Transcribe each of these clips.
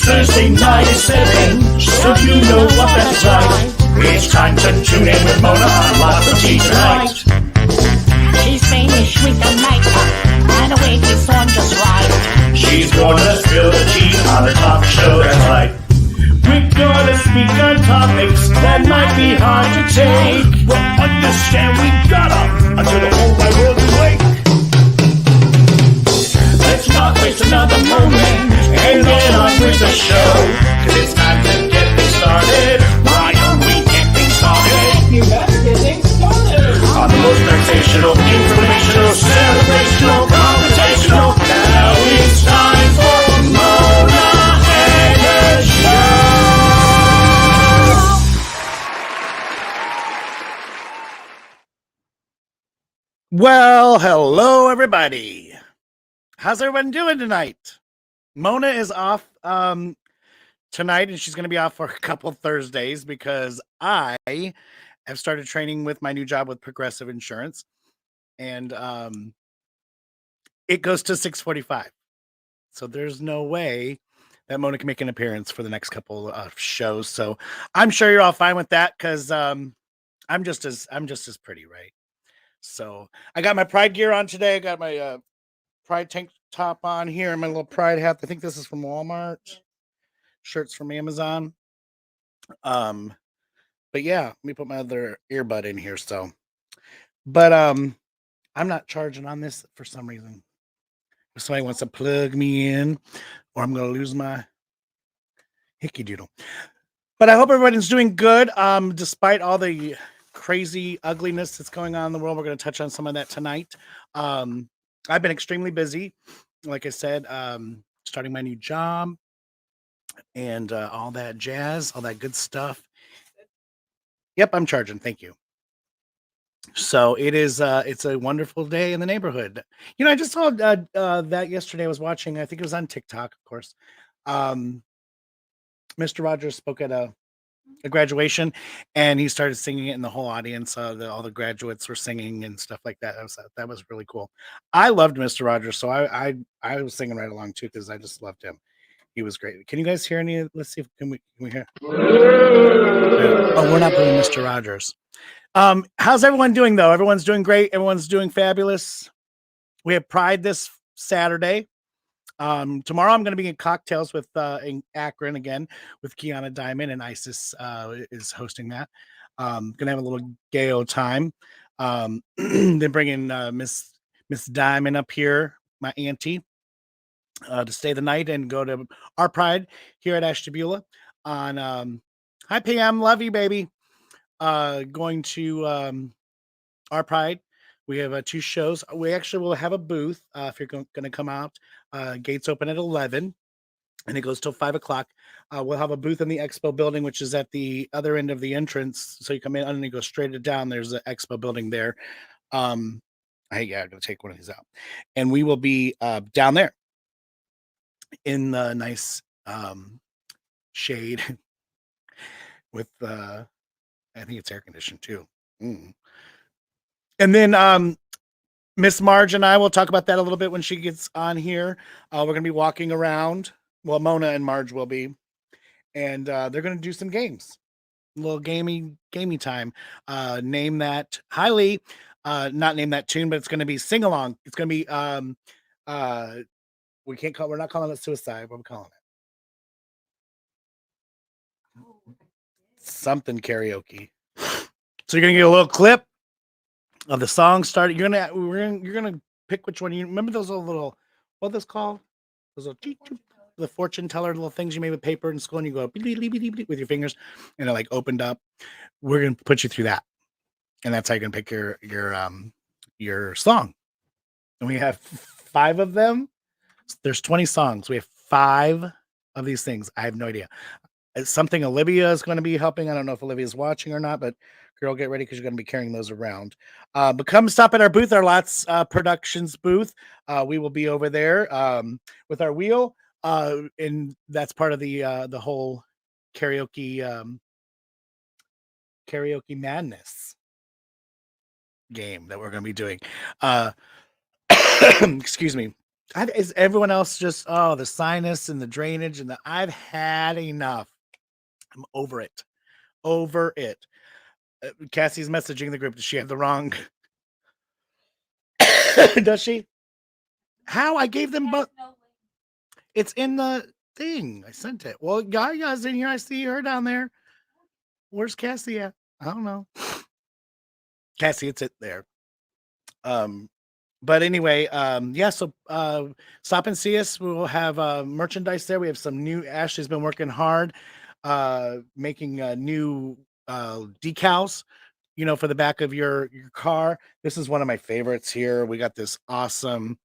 Thursday night at 7, so you know what that's like. It's time to tune in with Mona on Lots of Tea tonight. She's finished with the makeup and the wig is on just right. She's gonna spill the tea on a talk show that's right. We're gonna speak on topics that might be hard to take. Well, understand we gotta until the whole wide world is awake. Let's not waste another moment and get on with the show. Cause it's time to get things started. Why don't we get things started? You better get things started. On the most sensational, informational, celebrational, conversational. Now it's time for Mona and her show. Well, hello everybody. How's everyone doing tonight? Mona is off tonight, and she's going to be off for a couple Thursdays because I have started training with my new job with Progressive Insurance, and it goes to 6:45. So there's no way that Mona can make an appearance for the next couple of shows. So I'm sure you're all fine with that because I'm just as pretty, right? So I got my Pride gear on today. I got my Pride tank top on here and my little Pride hat. I think this is from Walmart. Shirts from Amazon. But yeah, let me put my other earbud in here. But I'm not charging on this for some reason. If somebody wants to plug me in, or I'm gonna lose my hickey doodle. But I hope everybody's doing good. Despite all the crazy ugliness that's going on in the world, we're going to touch on some of that tonight. I've been extremely busy, like I said, starting my new job and all that jazz, all that good stuff. Yep, I'm charging. Thank you. So it's a wonderful day in the neighborhood. You know, I just saw that yesterday. I was watching, I think it was on TikTok, of course. Mr. Rogers spoke at a graduation, and he started singing it in the whole audience. All the graduates were singing and stuff like that. That was really cool. I loved Mr. Rogers, so I was singing right along too because I just loved him. He was great. Can you guys hear any? Let's see if can we hear. Oh, we're not doing Mr. Rogers. How's everyone doing though? Everyone's doing great. Everyone's doing fabulous. We have Pride this Saturday. Tomorrow I'm going to be in Cocktails with in Akron again with Kiana Diamond, and Isis is hosting that. Gonna have a little gay time. Then bringing Miss Diamond up here, my auntie, to stay the night and go to our Pride here at Ashtabula on hi PM, love you baby. Going to our Pride. We have 2 shows. We actually will have a booth if you're going to come out. Gates open at 11, and it goes till 5 o'clock. We'll have a booth in the Expo building, which is at the other end of the entrance. So you come in and you go straight down. There's the Expo building there. I'm going to take one of these out. And we will be down there in the nice shade with, I think it's air conditioned too. And then Miss Marge and I will talk about that a little bit when she gets on here. We're going to be walking around. Well, Mona and Marge will be. And they're going to do some games. A little gamey time. Name that. Highly, not name that tune, but it's going to be sing along. It's going to be, we're not calling it suicide. What are we calling it? Something karaoke. So you're going to get a little clip of the song started. You're gonna pick which one. You remember those little what are those called? Those little the fortune teller little things you made with paper in school, and you go with your fingers, and it like opened up. We're gonna put you through that, and that's how you're gonna pick your song. And we have 5 of them. There's 20 songs. We have 5 of these things. I have no idea. It's something Olivia is going to be helping. I don't know if Olivia's watching or not, but girl, get ready because you're going to be carrying those around. But come stop at our booth, our Lots Productions booth. We will be over there with our wheel, and that's part of the whole karaoke madness game that we're going to be doing. Excuse me. Is everyone else just the sinus and the drainage and I've had enough. I'm over it. Over it. Cassie's messaging the group. Does she have the wrong? Does she? How? I gave them both. It's in the thing. I sent it. Well, Gaya's in here. I see her down there. Where's Cassie at? I don't know. Cassie, it's it there. But anyway, yeah, so stop and see us. We will have merchandise there. We have some new. Ashley's been working hard, making new decals, for the back of your car. This is one of my favorites here. We got this awesome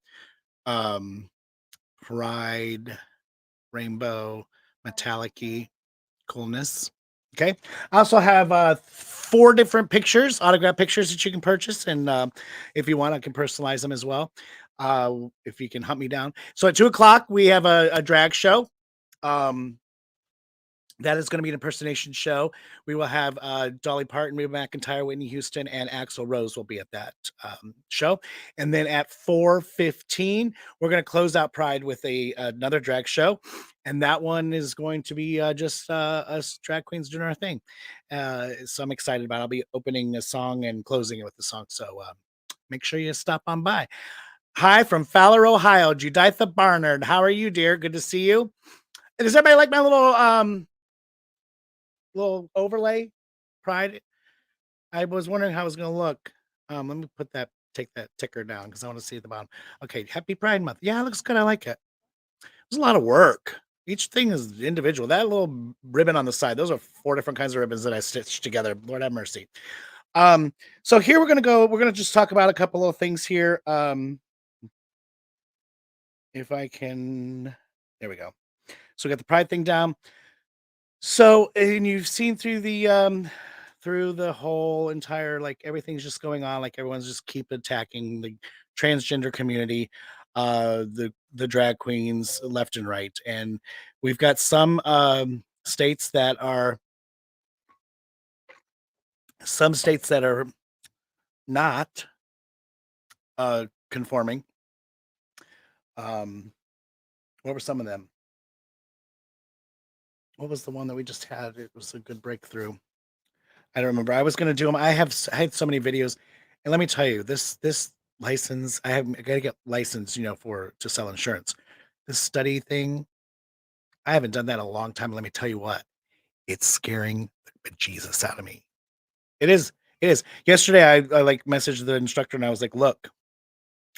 Pride rainbow metallic-y coolness. Okay. I also have 4 different pictures, autograph pictures that you can purchase. And if you want, I can personalize them as well. If you can hunt me down. So at 2:00, we have a drag show. That is going to be an impersonation show. We will have Dolly Parton, Reba McEntire, Whitney Houston, and Axl Rose will be at that show. And then at 4:15, we're going to close out Pride with another drag show. And that one is going to be just us drag queens doing our thing. So I'm excited about it. I'll be opening a song and closing it with the song. So make sure you stop on by. Hi from Fowler, Ohio, Juditha Barnard. How are you, dear? Good to see you. Does everybody like my little overlay Pride? I was wondering how it was going to look. Let me take that ticker down because I want to see at the bottom. Okay, happy Pride Month. Yeah, it looks good. I like it. There's a lot of work. Each thing is individual. That little ribbon on the side, those are 4 different kinds of ribbons that I stitched together. Lord have mercy. So here we're gonna just talk about a couple of things here. If I can, there we go. So we got the Pride thing down. So, and you've seen through the whole entire, like, everything's just going on, like everyone's just keep attacking the transgender community, the drag queens left and right. And we've got some states that are not conforming. What were some of them? What was the one that we just had? It was a good breakthrough. I don't remember. I was going to do them. I had so many videos, and let me tell you, this license, I got to get licensed, to sell insurance. This study thing, I haven't done that in a long time. Let me tell you what, it's scaring the bejesus out of me. It is. It is. Yesterday, I like messaged the instructor, and I was like, "Look,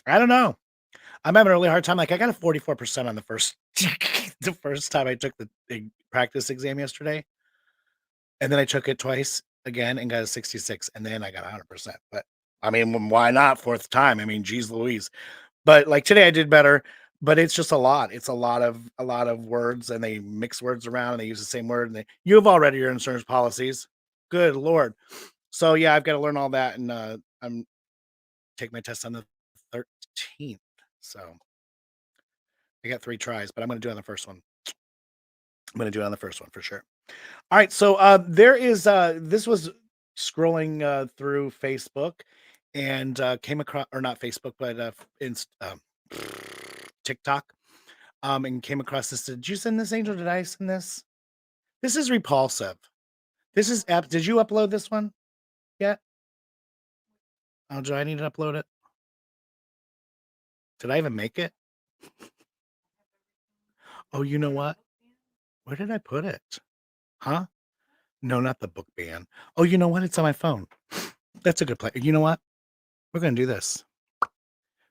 I don't know. I'm having a really hard time. Like, I got a 44% on the first the first time I took the practice exam yesterday, and then I took it twice again and got a 66, and then I got 100%. But I mean, why not 4th time? I mean, geez Louise. But like today I did better, but it's just a lot. It's a lot of words, and they mix words around, and they use the same word, and you've all read your insurance policies. Good Lord. So yeah, I've got to learn all that, and I'm taking my test on the 13th. So I got 3 tries, but I'm going to do it on the first one. I'm going to do it on the first one for sure. All right, so there is this was scrolling through Facebook and came across, or not Facebook, but TikTok, and came across this. Did you send this, Angel? Did I send this? This is repulsive. This is app. Did you upload this one yet? Oh, do I need to upload it? Did I even make it? Oh, you know what? Where did I put it? Huh? No, not the book ban. Oh, you know what? It's on my phone. That's a good play. You know what? We're going to do this.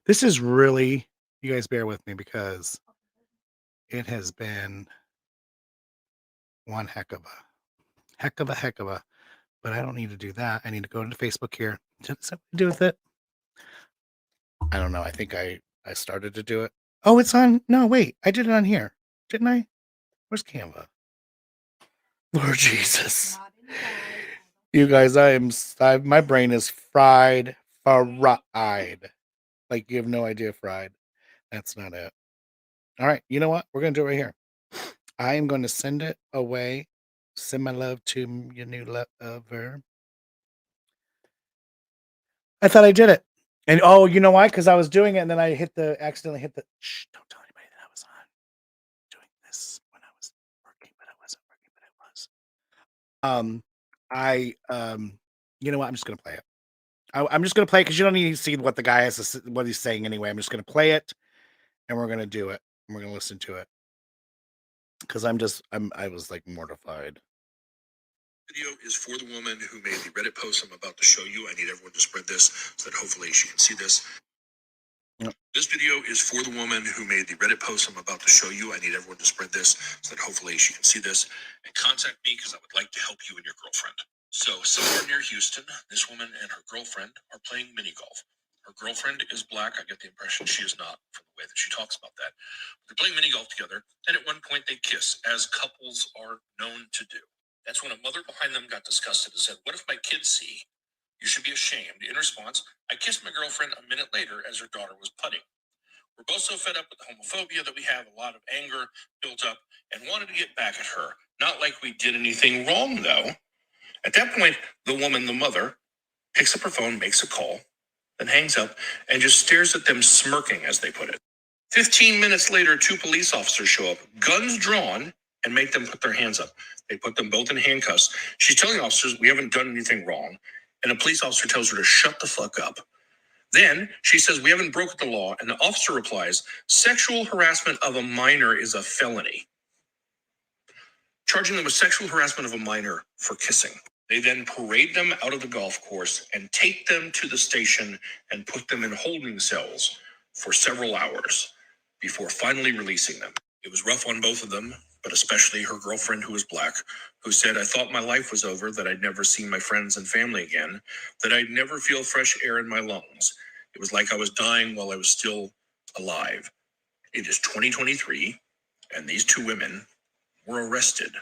This is really, you guys bear with me because it has been one heck of a, but I don't need to do that. I need to go into Facebook here. What's that to do with it? I don't know. I think I started to do it. Oh, it's on. No, wait. I did it on here. Didn't I? Where's Canva? Lord Jesus. You guys, my brain is fried. Like, you have no idea, fried. That's not it. All right. You know what? We're going to do it right here. I am going to send it away. Send my love to your new lover. I thought I did it. And oh, you know why? Because I was doing it and then I accidentally hit the shh, don't tell anybody that I was on doing this when I was working, but I wasn't working, but I was. I you know what? I'm just gonna play it. I'm just gonna play it because you don't need to see what the guy has what he's saying anyway. I'm just gonna play it and we're gonna do it. And we're gonna listen to it. Because I was like mortified. Video is for the woman who made the Reddit post I'm about to show you. I need everyone to spread this so that hopefully she can see this. Yep. This video is for the woman who made the Reddit post I'm about to show you. I need everyone to spread this so that hopefully she can see this and contact me because I would like to help you and your girlfriend. So somewhere near Houston, this woman and her girlfriend are playing mini golf. Her girlfriend is black. I get the impression she is not from the way that she talks about that. They're playing mini golf together, and at one point they kiss, as couples are known to do. That's when a mother behind them got disgusted and said, "What if my kids see? You should be ashamed." In response, I kissed my girlfriend a minute later as her daughter was putting. We're both so fed up with the homophobia that we have a lot of anger built up and wanted to get back at her. Not like we did anything wrong, though. At that point, the woman, the mother, picks up her phone, makes a call, then hangs up and just stares at them smirking, as they put it. 15 minutes later, 2 police officers show up, guns drawn, and make them put their hands up. They put them both in handcuffs. She's telling officers, "We haven't done anything wrong." And a police officer tells her to shut the fuck up. Then she says, "We haven't broken the law." And the officer replies, "Sexual harassment of a minor is a felony," charging them with sexual harassment of a minor for kissing. They then parade them out of the golf course and take them to the station and put them in holding cells for several hours before finally releasing them. It was rough on both of them, but especially her girlfriend, who was black, who said, "I thought my life was over, that I'd never see my friends and family again, that I'd never feel fresh air in my lungs. It was like I was dying while I was still alive." It is 2023, and these 2 women were arrested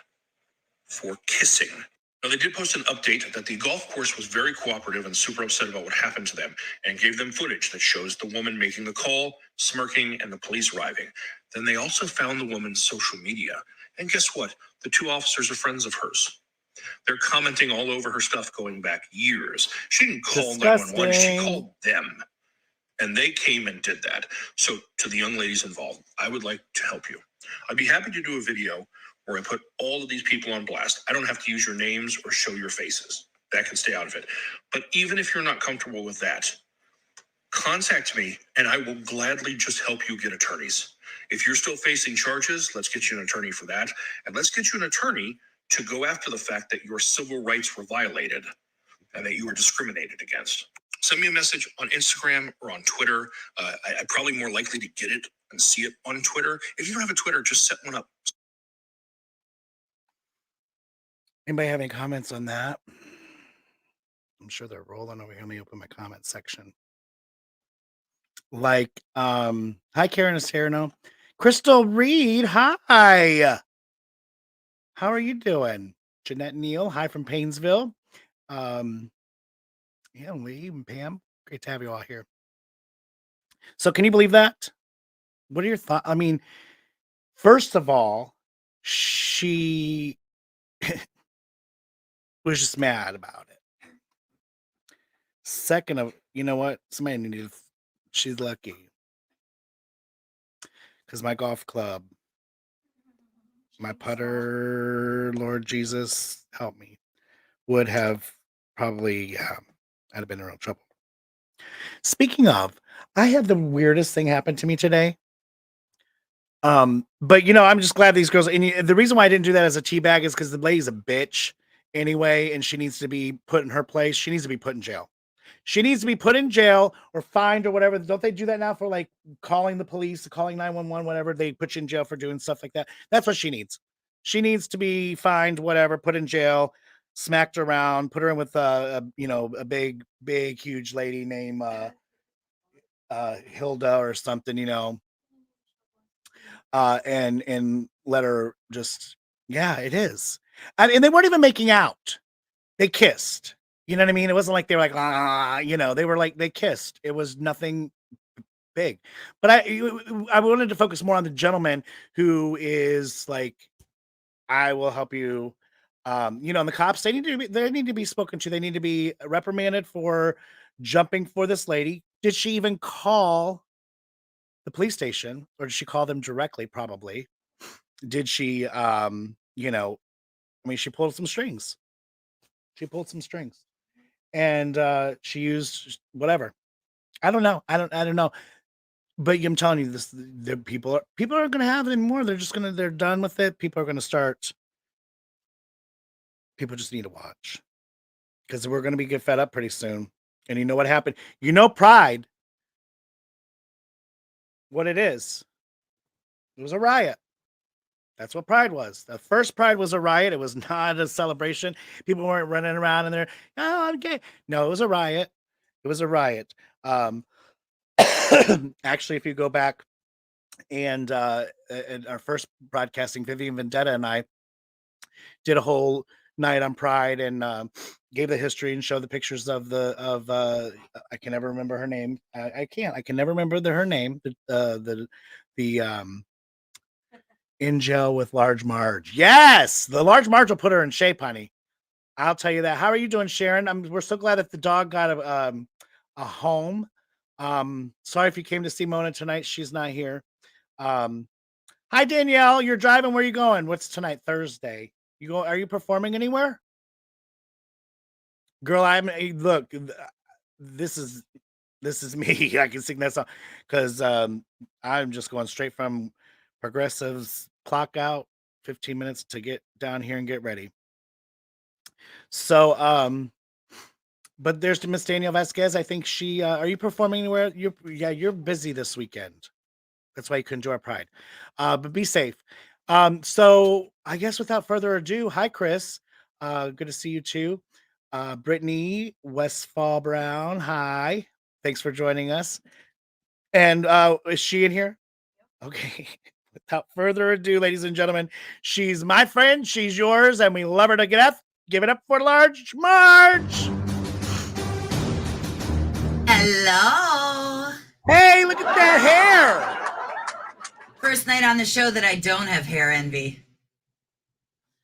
for kissing. Now, they did post an update that the golf course was very cooperative and super upset about what happened to them and gave them footage that shows the woman making the call, smirking, and the police arriving. Then they also found the woman's social media. And guess what? The 2 officers are friends of hers. They're commenting all over her stuff going back years. She didn't call 911, she called them. And they came and did that. So to the young ladies involved, I would like to help you. I'd be happy to do a video where I put all of these people on blast. I don't have to use your names or show your faces. That can stay out of it. But even if you're not comfortable with that, contact me and I will gladly just help you get attorneys. If you're still facing charges, let's get you an attorney for that. And let's get you an attorney to go after the fact that your civil rights were violated and that you were discriminated against. Send me a message on Instagram or on Twitter. I'm probably more likely to get it and see it on Twitter. If you don't have a Twitter, just set one up. Anybody have any comments on that? I'm sure they're rolling over here. Let me open my comment section. Like, hi, Karen Esterno. Crystal Reed, hi. How are you doing? Jeanette Neal, hi from Painesville. Yeah, Lee and Pam, great to have you all here. So can you believe that? What are your thoughts? I mean, first of all, she was just mad about it. Second of, you know what? Somebody needed, she's lucky. Because my golf club, my putter, Lord Jesus, help me, would have probably, I'd have been in real trouble. Speaking of, I had the weirdest thing happen to me today. But you know, I'm just glad these girls, and the reason why I didn't do that as a teabag is because the lady's a bitch anyway, and she needs to be put in her place. She needs to be put in jail. She needs to be put in jail or fined or whatever. Don't they do that now for like calling the police, calling 911, whatever? They put you in jail for doing stuff like that. That's what she needs. She needs to be fined, whatever, put in jail, smacked around, put her in with a big, huge lady named Hilda or something, and let her just, yeah, it is. And they weren't even making out. They kissed. You know what I mean? It wasn't like they were like, they were like, they kissed. It was nothing big. But I wanted to focus more on the gentleman who is like, I will help you. And the cops, they need to be spoken to. They need to be reprimanded for jumping for this lady. Did she even call the police station, or did she call them directly? Probably. Did she, she pulled some strings. She pulled some strings, and she used whatever. I don't know. I don't know. But I'm telling you, the people aren't going to have it anymore. They're done with it. People are going to start. People just need to watch, because we're going to get fed up pretty soon. And you know what happened? Pride. What it is? It was a riot. That's what Pride was. The first Pride was a riot. It was not a celebration. People weren't running around and they're, oh, I'm gay. No, it was a riot. It was a riot. Actually, if you go back and in our first broadcasting, Vivian Vendetta and I did a whole night on Pride and gave the history and showed the pictures of I can never remember her name. I can never remember her name. The in jail with Large Marge. Yes, the Large Marge will put her in shape, honey. I'll tell you that. How are you doing, Sharon? We're so glad that the dog got a home. Sorry if you came to see Mona tonight. She's not here. Hi, Danielle. You're driving. Where are you going? What's tonight? Thursday. Are you performing anywhere? Girl, look, this is me. I can sing that song because I'm just going straight from Progressive's clock out 15 minutes to get down here and get ready. So, but there's Miss Danielle Vasquez. I think she, are you performing anywhere? You're busy this weekend. That's why you couldn't enjoy Pride. But be safe. So I guess without further ado, hi, Chris. Good to see you too. Brittany Westfall Brown. Hi. Thanks for joining us. And is she in here? Okay. Without further ado, ladies and gentlemen, she's my friend, she's yours, and we love her to get up. Give it up for Large Marge. Hello. Hey, look at that hair. First night on the show that I don't have hair envy.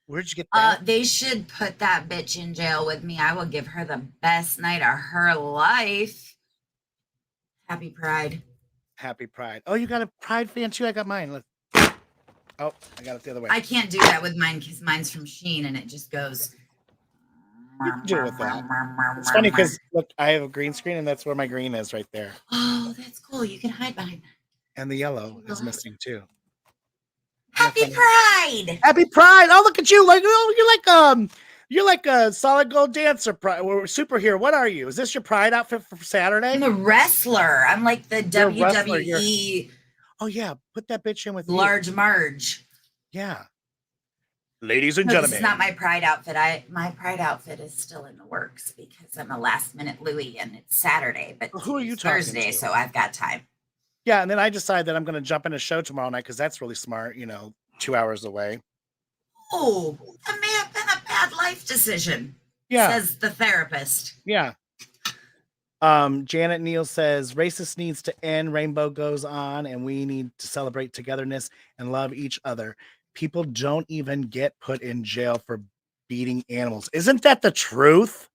Where'd you get that? They should put that bitch in jail with me. I will give her the best night of her life. Happy Pride. Happy Pride. Oh, you got a Pride fan too? I got mine. Look. Oh, I got it the other way. I can't do that with mine because mine's from Shein and it just goes. You can do it with that. It's funny because look, I have a green screen and that's where my green is right there. Oh, that's cool. You can hide behind that. And the yellow is missing too. Happy Pride! Happy Pride! Oh, look at you! You're like a solid gold dancer, superhero. What are you? Is this your Pride outfit for Saturday? I'm a wrestler. I'm like the WWE. Oh yeah, put that bitch in with Large Marge. Yeah. Ladies and gentlemen, this is not my Pride outfit. My Pride outfit is still in the works because I'm a last minute Louie and it's Saturday, but who are you Thursday, so I've got time. Yeah, and then I decide that I'm going to jump in a show tomorrow night because that's really smart. 2 hours away. Oh, that may have been a bad life decision. Yeah, says the therapist. Yeah. Janet Neal says racist needs to end. Rainbow goes on, and we need to celebrate togetherness and love each other. People don't even get put in jail for beating animals. Isn't that the truth?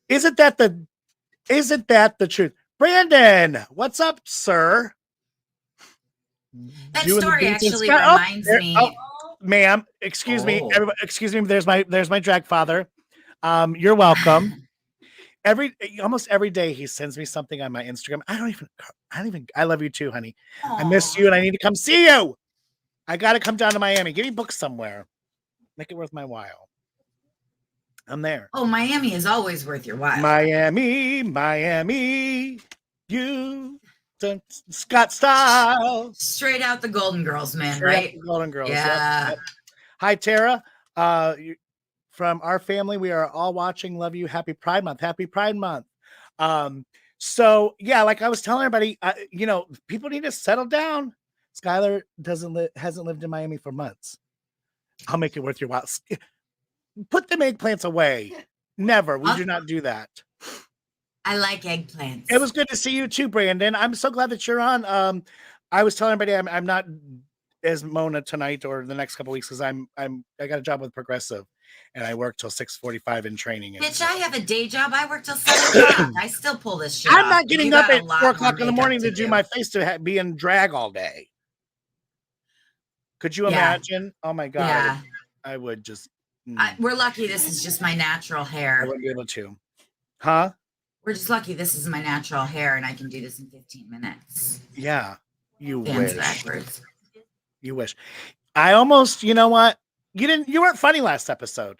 Isn't that the truth? Brandon, what's up, sir? That story actually reminds me. Ma'am, excuse me. Everybody, excuse me. There's my drag father. You're welcome. Almost every day he sends me something on my Instagram. I love you too, honey. Aww. I miss you and I need to come see you. I got to come down to Miami. Give me books somewhere. Make it worth my while. I'm there. Oh, Miami is always worth your while. Miami. You, Scott style. Straight out the Golden Girls, man, right? Golden Girls. Yeah. Yep. Hi, Tara. From our family, we are all watching. Love you. Happy Pride Month. Happy Pride Month. So yeah, like I was telling everybody, people need to settle down. Skylar hasn't lived in Miami for months. I'll make it worth your while. Put them eggplants away. Never. We do not do that. I like eggplants. It was good to see you too, Brandon. I'm so glad that you're on. I was telling everybody I'm not as Mona tonight or the next couple weeks because I got a job with Progressive, and I work till 6:45 in training. Bitch, I have a day job. I work till 7:00. I still pull this shit I'm off. not getting You up got a at lot 4:00 in the more morning to makeup do my face to be in drag all day. Could you imagine? Oh my God. Yeah. I would just. We're lucky this is just my natural I hair. wouldn't be able to. Huh? We're just lucky this is my natural hair and I can do this in 15 minutes. Yeah. You Hands wish. backwards. You wish. I almost, you know what? You weren't funny last episode.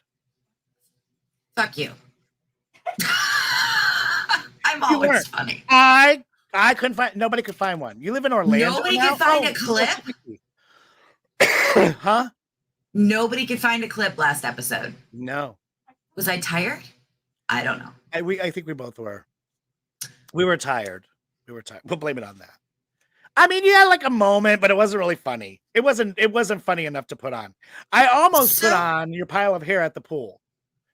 Fuck you. I'm always funny. I couldn't find, nobody could find one. You live in Orlando. Nobody now? could find a clip? Huh? Nobody could find a clip last episode. No. Was I tired? I don't know. I think we both were. We were tired. We'll blame it on that. I mean, you had like a moment, but it wasn't really funny. It wasn't funny enough to put on. I almost put on your pile of hair at the pool.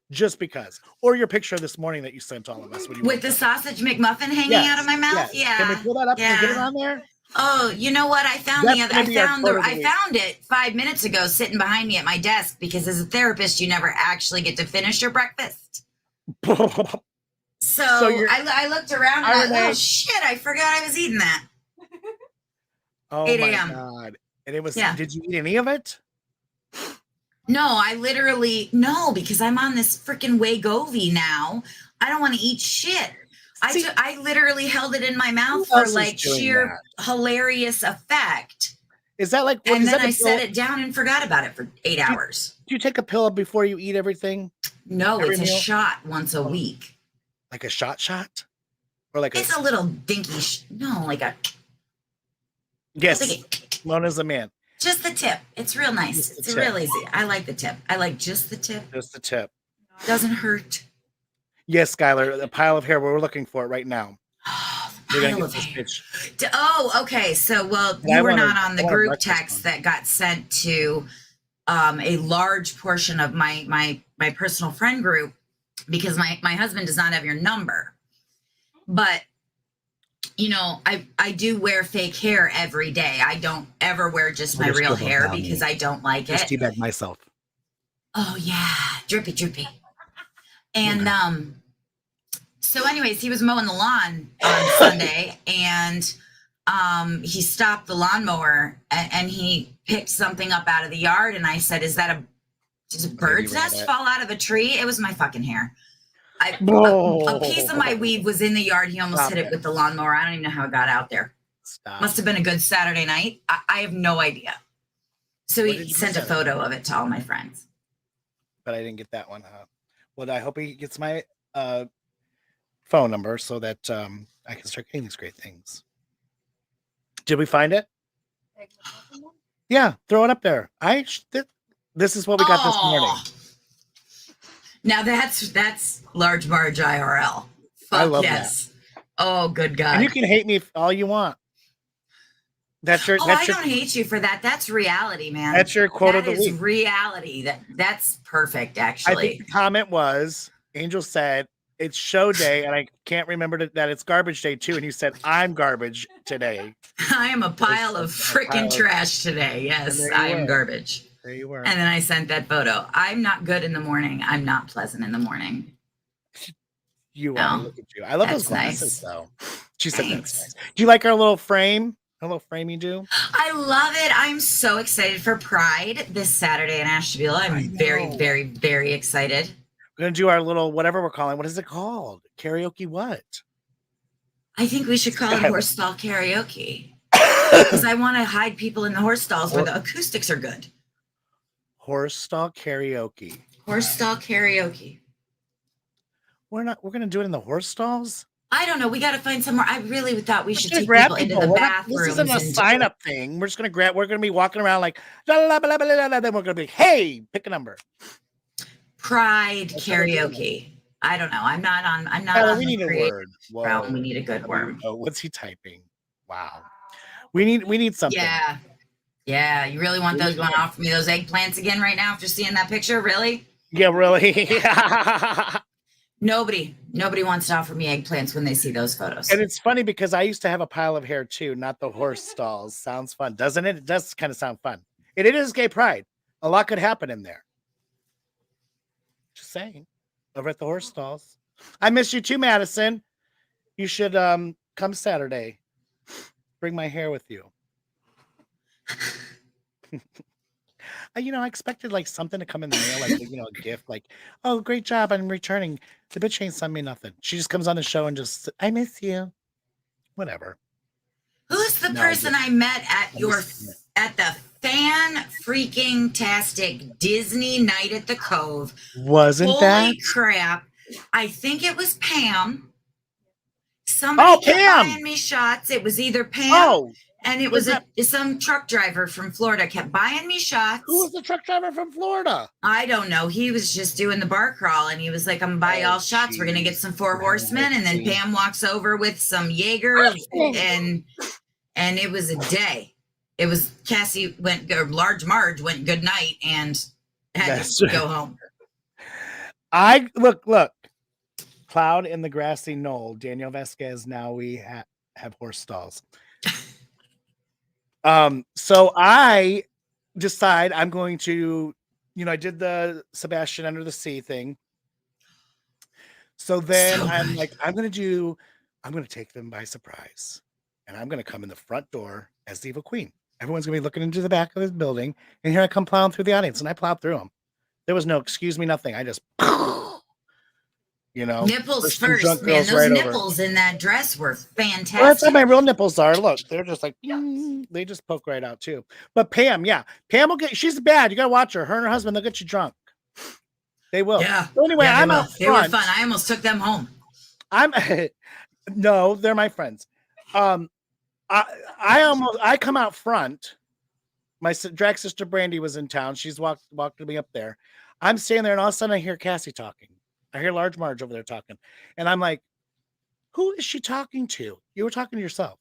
Just because. Or your picture this morning that you sent all of us. With the sausage McMuffin hanging out of my mouth? Yes. Yeah. Can we pull that up and get it on there? Oh, you know what? I found That's I found it 5 minutes ago sitting behind me at my desk because as a therapist, you never actually get to finish your breakfast. So I looked around and I was like, oh shit, I forgot I was eating that. Oh 8 my a.m. God. And it was, did you eat any of it? No, I literally, no, because I'm on this freaking Wegovy now. I don't want to eat shit. I literally held it in my mouth for like sheer hilarious effect. Is that like, and then I set it down and forgot about it for 8 hours. Do you take a pill before you eat everything? No, it's a shot once a week. Like a shot? Or like it's a little dinky, like a. Yes, Mona's the man. Just the tip. It's real nice. It's real easy. I like the tip. I like just the tip. Just the tip. Doesn't hurt. Yes, Skylar, a pile of hair. We're looking for it right now. Pile of hair. Oh, okay. So, you were not on the group text that got sent to a large portion of my personal friend group because my husband does not have your number. But you know, I do wear fake hair every day. I don't ever wear just my real hair because I don't like it. Just teabag myself. Oh yeah, drippy. And so anyways, he was mowing the lawn on Sunday and he stopped the lawnmower and he picked something up out of the yard and I said, did a bird's nest fall out of a tree? It was my fucking hair. A piece of my weave was in the yard. He almost hit it with the lawnmower. I don't even know how it got out there. Must have been a good Saturday night. I have no idea. So he sent a photo of it to all my friends. But I didn't get that one. Well, I hope he gets my phone number so that I can start getting these great things. Did we find it? Yeah, throw it up there. This is what we got this morning. Now that's Large Marge IRL. Fuck I love yes. That. Oh, good God. And you can hate me all you want. I don't hate you for that. That's reality, man. That's your quote of the week. That is reality. That's perfect, actually. I think the comment was, Angel said, it's show day, and I can't remember that it's garbage day, too. And you said, I'm garbage today. I am a pile of freaking trash today. Yes, I am garbage. There you were. And then I sent that photo. I'm not good in the morning. I'm not pleasant in the morning. You are. Look at you. I love those glasses, though. She said that's nice. Do you like our little frame? Our little frame you do? I love it. I'm so excited for Pride this Saturday in Ashtabula. I'm very, very, very excited. We're going to do our little, whatever we're calling. What is it called? Karaoke what? I think we should call it horse stall karaoke. Because I want to hide people in the horse stalls where the acoustics are good. Horse stall karaoke. Horse stall karaoke. We're going to do it in the horse stalls? I don't know. We got to find somewhere. I really thought we should take people into the bathroom. This isn't a sign up thing. We're just going to be walking around like, blah, blah, blah, blah, blah, then we're going to be, hey, pick a number. Pride karaoke. I don't know. I'm not on. We need a word. We need a good word. Oh, what's he typing? Wow. We need something. Yeah. You really want those going off me those eggplants again right now after seeing that picture? Really? Yeah, really. Nobody wants to offer me eggplants when they see those photos. And it's funny because I used to have a pile of hair too, not the horse stalls. Sounds fun, doesn't it? It does kind of sound fun. It is gay pride. A lot could happen in there. Just saying. Over at the horse stalls. I miss you too, Madison. You should come Saturday. Bring my hair with you. I expected like something to come in the mail, like a gift, like, oh, great job, I'm returning. The bitch ain't sent me nothing. She just comes on the show and just, I miss you. Whatever. Who's the person I met at the fan freaking tastic Disney night at the Cove? Wasn't that? Holy crap. I think it was Pam. Somebody kept buying me shots. It was either Pam and it was some truck driver from Florida kept buying me shots. Who was the truck driver from Florida? I don't know. He was just doing the bar crawl and he was like, I'm gonna buy y'all shots. We're gonna get some 4 Horsemen. And then Pam walks over with some Jaeger and it was a day. It was Cassie Large Marge went good night and had to go home. Look. Cloud in the grassy knoll. Daniel Vasquez. Now we have horse stalls. So I decide I'm going to, I did the Sebastian Under the Sea thing. So then I'm like, I'm going to take them by surprise. And I'm going to come in the front door as the Evil Queen. Everyone's going to be looking into the back of this building. And here I come plowing through the audience. And I plowed through them. There was no excuse me, nothing. I just, nipples first, man. Those right nipples in that dress were fantastic. Well, that's how my real nipples are. Look, they're just like, they just poke right out too. But Pam, Pam will she's bad. You got to watch her. Her and her husband, they'll get you drunk. They will. Yeah. So anyway, I'm out front. They were fun. I almost took them home. No, they're my friends. I come out front. My drag sister Brandy was in town. She's walked me up there. I'm standing there, and all of a sudden I hear Cassie talking. I hear Large Marge over there talking, and I'm like, "Who is she talking to?" You were talking to yourself.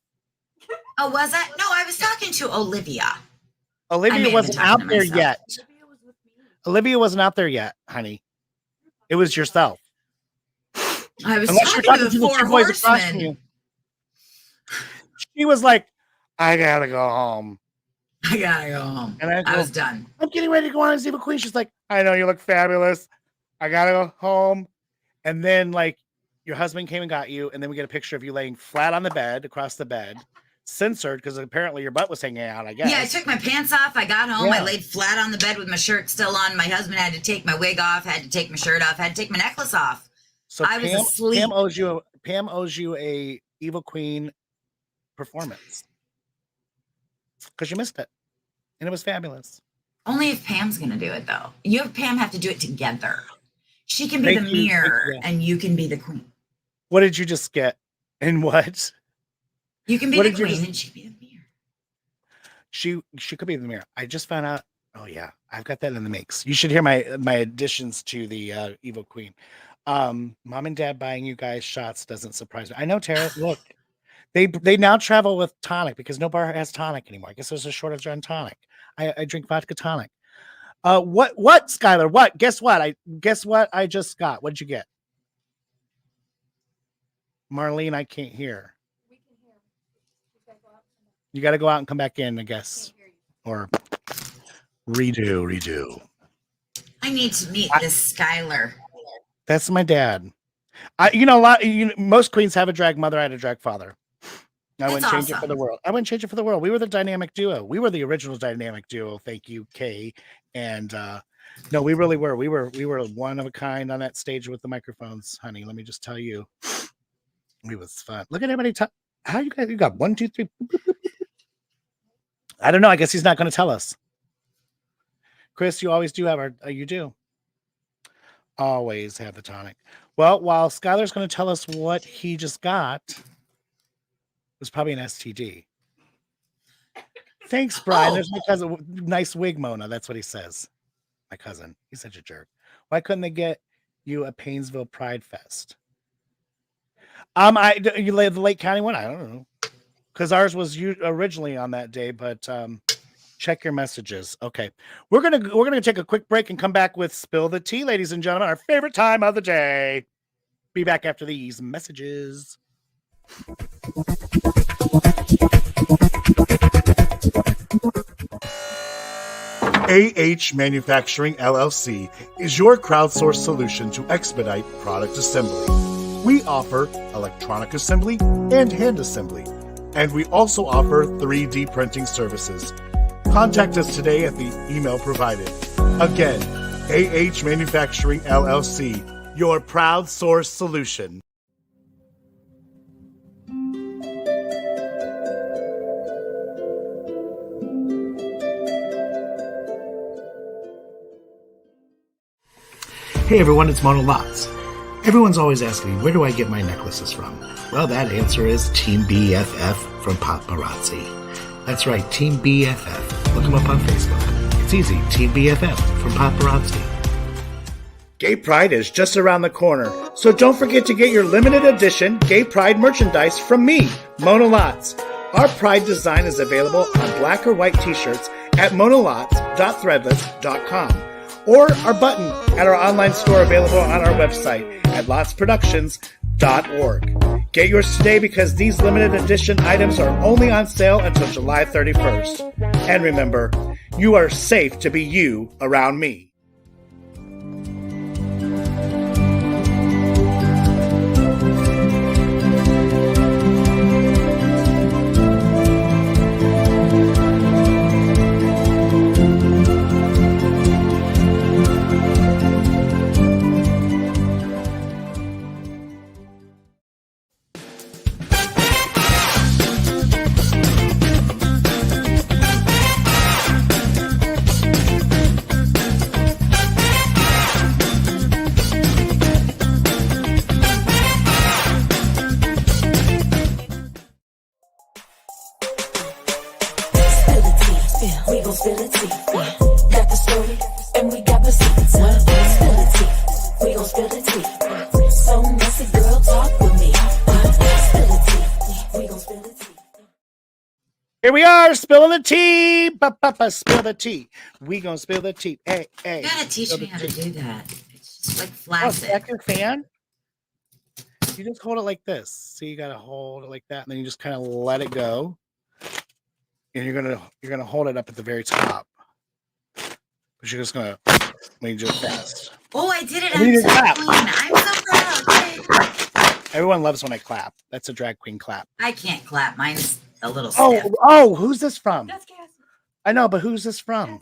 Oh, was I? No, I was talking to Olivia. Olivia wasn't out there yet. Olivia wasn't out there yet, honey. It was yourself. I was talking to the 4 Horsemen. She was like, I gotta go home. And I was done. I'm getting ready to go on as Evil Queen. She's like, I know you look fabulous. I gotta go home. And then like your husband came and got you, and then we get a picture of you laying flat on the bed, across the bed, censored because apparently your butt was hanging out, I guess. Yeah, I took my pants off. I got home. I laid flat on the bed with my shirt still on. My husband had to take my wig off, had to take my shirt off, had to take my necklace off. So I was asleep. Pam owes you a Evil Queen performance because you missed it, and it was fabulous. Only if Pam's gonna do it, though. You and Pam have to do it together. She can be the mirror, and you can be the queen. What did you just get? And what? You can be the queen, and she be the mirror. She could be the mirror. I just found out. Oh yeah, I've got that in the mix. You should hear my additions to the Evil Queen. Mom and Dad buying you guys shots doesn't surprise me. I know, Tara. Look, they now travel with tonic because no bar has tonic anymore. I guess there's a shortage on tonic. I drink vodka tonic. What, Skylar? What? Guess what? I just got. What'd you get? Marlene, I can't hear. We can hear. You got to go out and come back in, I guess. Or redo. I need to meet this Skylar. That's my dad. Most queens have a drag mother. I had a drag father. I wouldn't change it for the world. We were the dynamic duo. We were the original dynamic duo. Thank you, Kay. And no, we really were. We were one of a kind on that stage with the microphones, honey. Let me just tell you, it was fun. Look at everybody. How you guys? You got 1, 2, 3. I don't know. I guess he's not going to tell us. Chris, you always do have you do. Always have the tonic. Well, while Skylar's going to tell us what he just got. It was probably an STD. Thanks, Brian. There's my cousin. Nice wig, Mona. That's what he says. My cousin. He's such a jerk. Why couldn't they get you a Painesville Pride Fest? You laid the Lake County one. I don't know, because ours was originally on that day. But check your messages. Okay, we're gonna take a quick break and come back with Spill the Tea, ladies and gentlemen. Our favorite time of the day. Be back after these messages. AH Manufacturing LLC is your crowdsourced solution to expedite product assembly. We offer electronic assembly and hand assembly, and we also offer 3D printing services. Contact us today at the email provided. Again, AH Manufacturing LLC, your proud source solution. Hey everyone, it's Mona Lots. Everyone's always asking me, where do I get my necklaces from? Well, that answer is Team BFF from Paparazzi. That's right, Team BFF. Look them up on Facebook. It's easy, Team BFF from Paparazzi. Gay Pride is just around the corner, so don't forget to get your limited edition Gay Pride merchandise from me, Mona Lots. Our Pride design is available on black or white t-shirts at monalots.threadless.com. or our button at our online store available on our website at lotsproductions.org. Get yours today because these limited edition items are only on sale until July 31st. And remember, you are safe to be you around me. We gon' spill the tea. Got the story, and we got the secrets. Spill the tea. We gon' spill the tea. So messy, girl, talk with me. Spill the tea. We gon' spill the tea. Here we are, spilling the tea. Spill the tea. We gonna spill the tea. Hey, hey. You gotta teach me how to do that. It's just like Oh, flaccid. second fan? You just hold it like this. See, you gotta hold it like that, and then you just kind of let it go. And you're gonna hold it up at the very top. But you're just gonna do it fast. Oh, I did it. And then I'm you so clap. clean. I'm so proud. Everyone loves when I clap. That's a drag queen clap. I can't clap. Mine's a little stiff. Oh, who's this from? That's Cassie. I know, but who's this from?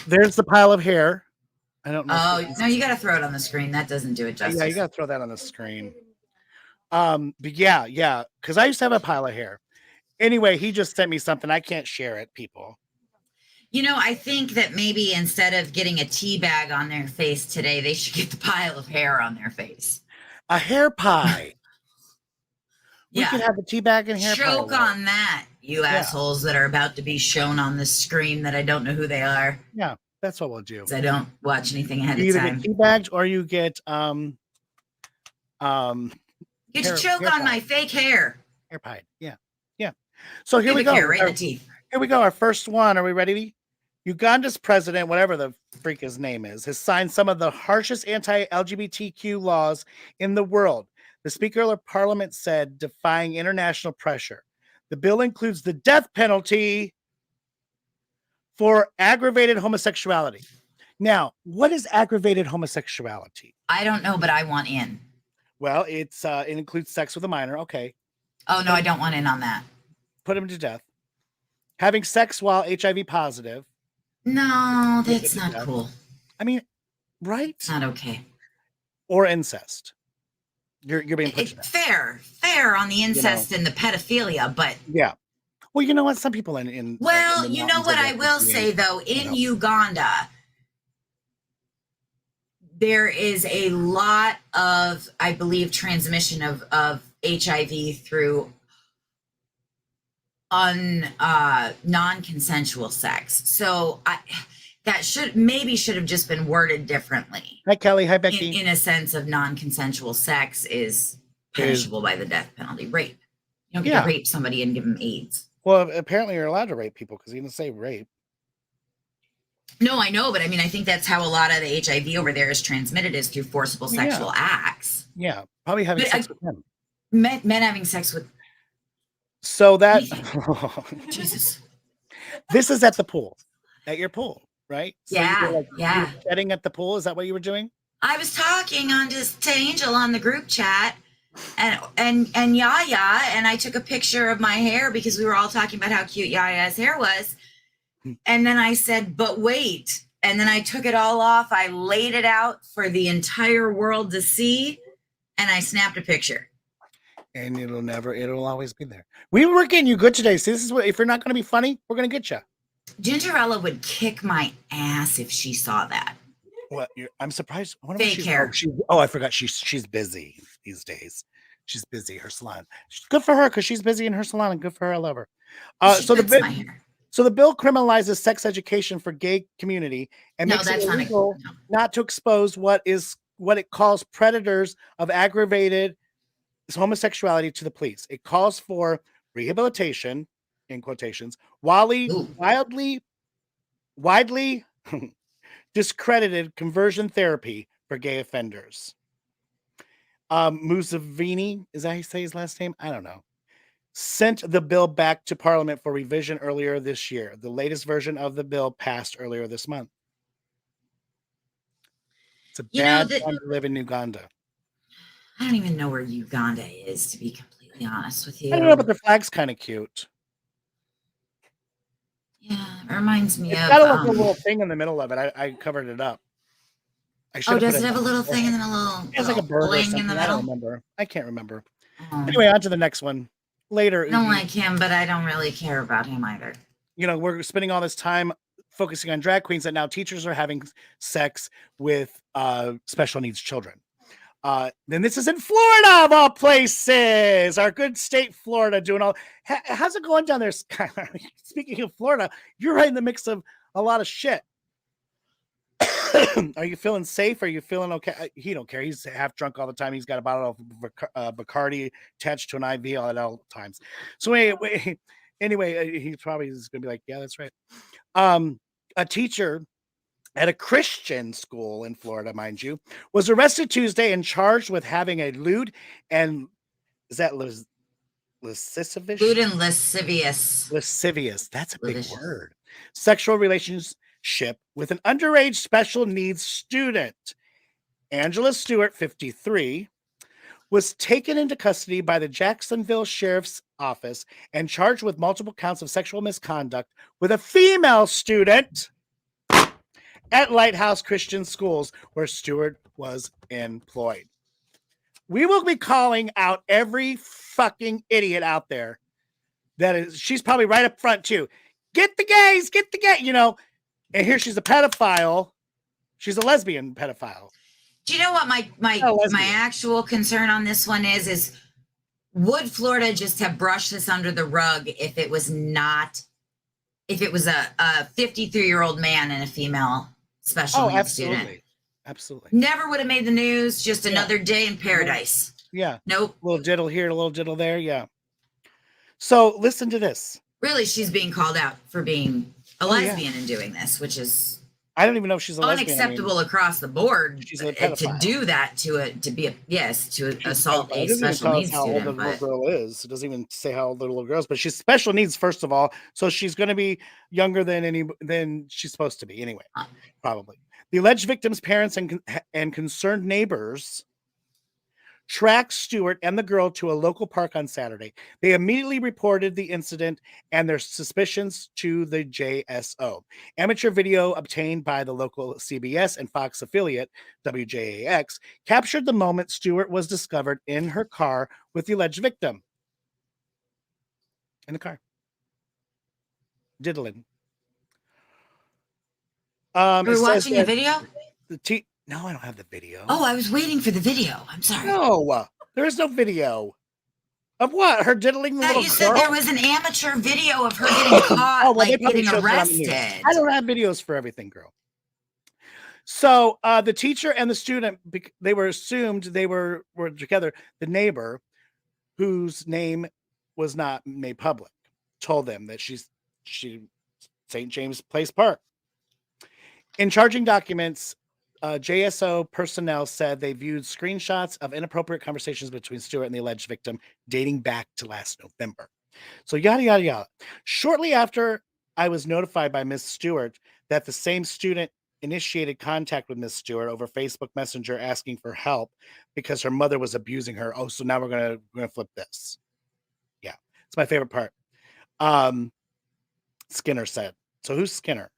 There's the pile of hair. I don't know. Oh, no, you got to throw it on the screen. That doesn't do it justice. Yeah, you gotta throw that on the screen. But yeah, because I used to have a pile of hair. Anyway, he just sent me something. I can't share it, people. You know, I think that maybe instead of getting a tea bag on their face today, they should get the pile of hair on their face. A hair pie. We Yeah. could have a tea bag and hair pie. Choke on that, you assholes that are about to be shown on the screen that I don't know who they are. Yeah, that's what we'll do. 'Cause I don't watch anything ahead You of either time. get tea bags or you get Get hair- to choke hair on pie. my fake hair. hair pie. Yeah. So here we Pubic go. hair right in the teeth. Here we go. Our first one. Are we ready? Uganda's president, whatever the freak his name is, has signed some of the harshest anti-LGBTQ laws in the world. The Speaker of Parliament said, defying international pressure. The bill includes the death penalty for aggravated homosexuality. Now, what is aggravated homosexuality? I don't know, but I want in. Well, it includes sex with a minor. Okay. Oh, no, I don't want in on that. Put him to death. Having sex while HIV positive. No, that's not cool. I mean, right? It's not okay. Or incest. You're being put to death. Fair on the incest and the pedophilia, but Yeah. Well, you know what? Some people in well, in the you know what I mountains will are say though, in Uganda, there is a lot of, I believe, transmission of HIV through non-consensual sex. So that should have just been worded differently. Hi, Kelly. Hi, Becky. In a sense of non-consensual sex is punishable by the death penalty. Rape. You don't get to rape somebody and give them AIDS. Well, apparently you're allowed to rape people because he didn't say rape. No, I know, but I mean, I think that's how a lot of the HIV over there is transmitted, is through forcible sexual acts. Yeah, probably having But sex with him. men having sex with So that Jesus. this is at the pool, at your pool, right? So you were Yeah. shedding at the pool. Is that what you were doing? I was talking to Angel on the group chat and Yaya, and I took a picture of my hair because we were all talking about how cute Yaya's hair was. And then I said, but wait. And then I took it all off. I laid it out for the entire world to see, and I snapped a picture. And it'll always be there. We were getting you good today. See, this is what, if you're not going to be funny, we're going to get you. Gingerella would kick my ass if she saw that. What? I'm surprised. Fake hair. I forgot. She's busy these days. She's busy. Her salon. Good for her because she's busy in her salon, and good for her. I love her. So the bill criminalizes sex education for gay community and makes it illegal not to expose what it calls predators of aggravated homosexuality to the police. It calls for rehabilitation, in quotations, widely discredited conversion therapy for gay offenders. Museveni, is that how you say his last name? I don't know. Sent the bill back to Parliament for revision earlier this year. The latest version of the bill passed earlier this month. It's a bad time to live in Uganda. I don't even know where Uganda is, to be completely honest with you. I don't know, but their flag's kind of cute. Yeah, it reminds me it's of. It's got a little thing in the middle of it. I covered it up. Does it have a little thing and then a little? It's like a bird or something. In the middle? I don't remember. I can't remember. Anyway, on to the next one. Later. I don't like him, but I don't really care about him either. You know, we're spending all this time focusing on drag queens, that now teachers are having sex with special needs children. Then this is in Florida, of all places. Our good state, Florida, doing all. How's it going down there, Skylar? Speaking of Florida, you're right in the mix of a lot of shit. Are you feeling safe? Are you feeling okay? He don't care. He's half drunk all the time. He's got a bottle of Bacardi attached to an IV at all times. So anyway, he probably is going to be like, yeah, that's right. A teacher at a Christian school in Florida, mind you, was arrested Tuesday and charged with having a lewd and lascivious? Lewd and lascivious. Lascivious. That's a big word. Sexual relationship with an underage special needs student. Angela Stewart, 53, was taken into custody by the Jacksonville Sheriff's Office and charged with multiple counts of sexual misconduct with a female student at Lighthouse Christian Schools, where Stewart was employed. We will be calling out every fucking idiot out there she's probably right up front too. Get the gays, you know. And here she's a pedophile. She's a lesbian pedophile. Do you know what my actual concern on this one is would Florida just have brushed this under the rug if it was a 53-year-old man and a female special needs student? Absolutely. Never would have made the news. Just another day in paradise. Yeah. Nope. A little diddle here, a little diddle there. Yeah. So listen to this. Really, she's being called out for being a lesbian and doing this, which is I don't even know if she's a unacceptable across the board. She's a pedophile. To do that to assault a special needs student. How old the little girl is. It doesn't even say how old the little girl is, but she's special needs first of all, so she's going to be younger than she's supposed to be anyway. Probably. The alleged victim's parents and concerned neighbors tracked Stewart and the girl to a local park on Saturday. They immediately reported the incident and their suspicions to the JSO. Amateur video obtained by the local CBS and Fox affiliate, WJAX, captured the moment Stewart was discovered in her car with the alleged victim. In the car. Diddling. We're watching a video? No, I don't have the video. Oh, I was waiting for the video. I'm sorry. No, there is no video. Of what? Her diddling the little girl? You said there was an amateur video of her getting caught, getting arrested. I don't have videos for everything, girl. So the teacher and the student, they were assumed they were together. The neighbor, whose name was not made public, told them that she St. James Place Park. In charging documents, JSO personnel said they viewed screenshots of inappropriate conversations between Stewart and the alleged victim dating back to last November. So yada, yada, yada. Shortly after I was notified by Ms. Stewart that the same student initiated contact with Ms. Stewart over Facebook Messenger asking for help because her mother was abusing her. Oh, so now we're gonna flip this. Yeah, it's my favorite part. Skinner said. So who's Skinner?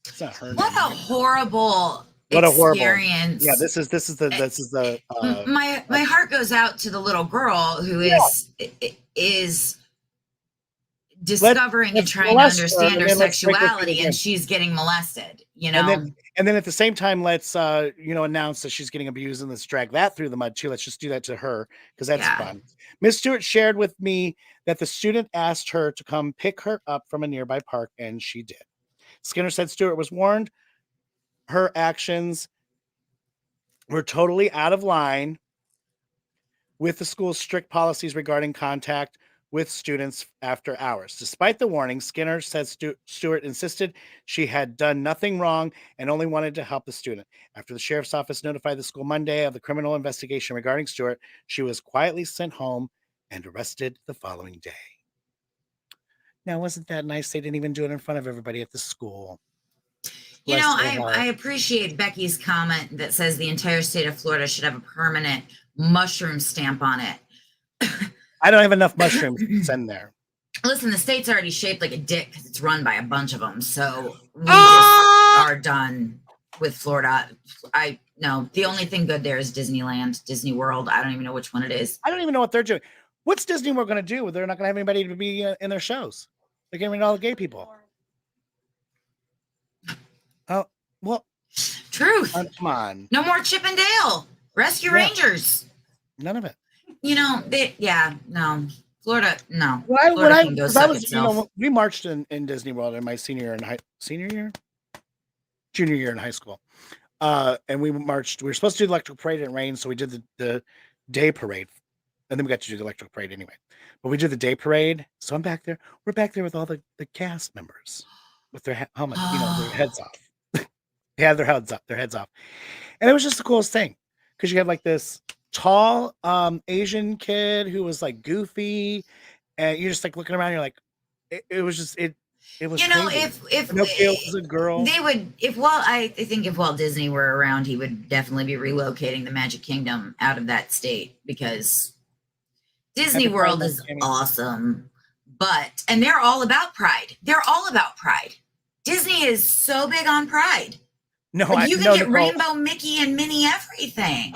It's not her. What a name. horrible What a horrible. experience. Yeah, this is the my heart goes out to the little girl who is discovering and let's trying to molest her, understand and her then let's break her sexuality, through and the she's getting molested, you know. and then at the same time, let's announce that she's getting abused, and let's drag that through the mud too. Let's just do that to her because that's fun. Miss Stewart shared with me that the student asked her to come pick her up from a nearby park, and she did. Skinner said Stewart was warned her actions were totally out of line with the school's strict policies regarding contact with students after hours. Despite the warning, Skinner said Stewart insisted she had done nothing wrong and only wanted to help the student. After the sheriff's office notified the school Monday of the criminal investigation regarding Stewart, she was quietly sent home and arrested the following day. Now, wasn't that nice? They didn't even do it in front of everybody at the school. You know, I appreciate Becky's comment that says the entire state of Florida should have a permanent mushroom stamp on it. I don't have enough mushrooms to send there. Listen, the state's already shaped like a dick because it's run by a bunch of them. So we just are done with Florida. The only thing good there is Disneyland, Disney World. I don't even know which one it is. I don't even know what they're doing. What's Disney World going to do? They're not going to have anybody to be in their shows. They're getting rid of all the gay people. Oh, well. Truth. Come on. No more Chip and Dale. Rescue Rangers. None of it. You know, no. Florida, no. Florida can go suck itself. We marched in Disney World in my junior year in high school. And we marched. We were supposed to do the electric parade and it rained, so we did the day parade. And then we got to do the electric parade anyway. But we did the day parade. So I'm back there. We're back there with all the cast members with their helmets, their heads off. They had their heads off. And it was just the coolest thing. Because you had like this tall Asian kid who was like goofy. And you're just like looking around, you're like, it was crazy. If Pinocchio was a girl. They would, I think if Walt Disney were around, he would definitely be relocating the Magic Kingdom out of that state because Disney World is awesome, and they're all about pride. Disney is so big on pride. You can get Nicole, Rainbow Mickey and Minnie everything.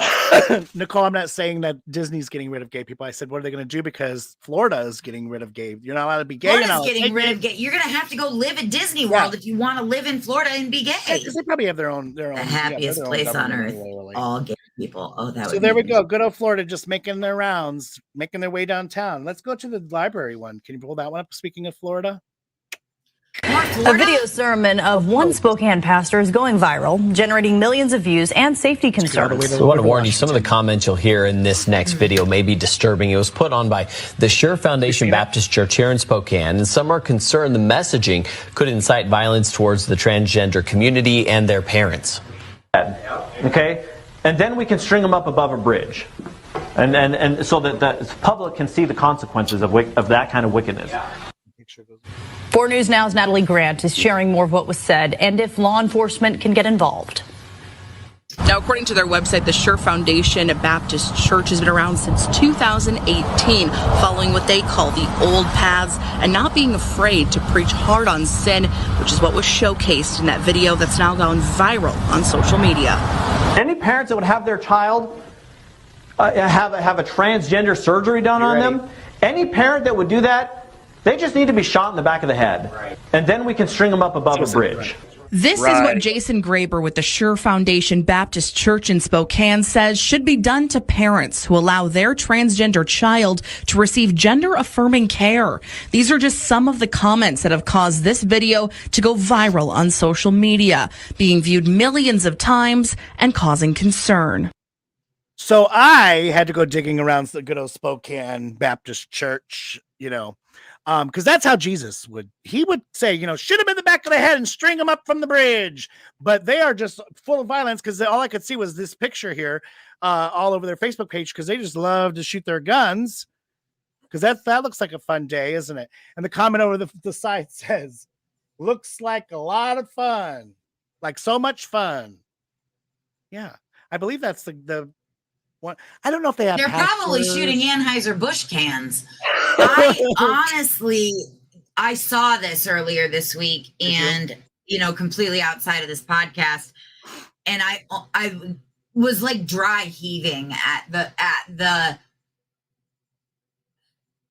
Nicole, I'm not saying that Disney's getting rid of gay people. I said, what are they going to do? Because Florida is getting rid of gay. You're not allowed to be gay. Florida's getting rid of gay. You're going to have to go live at Disney World if you want to live in Florida and be gay. Because they probably have their own. The happiest place on earth. All gay people. Oh, that. So there we go. Good old Florida, just making their rounds, making their way downtown. Let's go to the library one. Can you pull that one up? Speaking of Florida. A video sermon of one Spokane pastor is going viral, generating millions of views and safety concerns. So I want to warn you, some of the comments you'll hear in this next video may be disturbing. It was put on by the Sure Foundation Baptist Church here in Spokane, and some are concerned the messaging could incite violence towards the transgender community and their parents. Okay, and then we can string them up above a bridge, and so that the public can see the consequences of that kind of wickedness. 4 News Now's Natalie Grant is sharing more of what was said and if law enforcement can get involved. Now, according to their website, the Sure Foundation Baptist Church has been around since 2018, following what they call the old paths and not being afraid to preach hard on sin, which is what was showcased in that video that's now gone viral on social media. Any parents that would have their child have a transgender surgery done on them, any parent that would do that, they just need to be shot in the back of the head. Right. And then we can string them up above a bridge. This is what Jason Graber with the Sure Foundation Baptist Church in Spokane says should be done to parents who allow their transgender child to receive gender-affirming care. These are just some of the comments that have caused this video to go viral on social media, being viewed millions of times and causing concern. So I had to go digging around the good old Spokane Baptist Church, Because that's how Jesus he would say, shoot him in the back of the head and string him up from the bridge. But they are just full of violence because all I could see was this picture here all over their Facebook page because they just love to shoot their guns. Because that looks like a fun day, isn't it? And the comment over the side says, looks like a lot of fun. Like so much fun. Yeah. I believe that's the one. I don't know if they have. They're probably shooting Anheuser-Busch cans. I saw this earlier this week and, completely outside of this podcast. And I was like dry heaving at the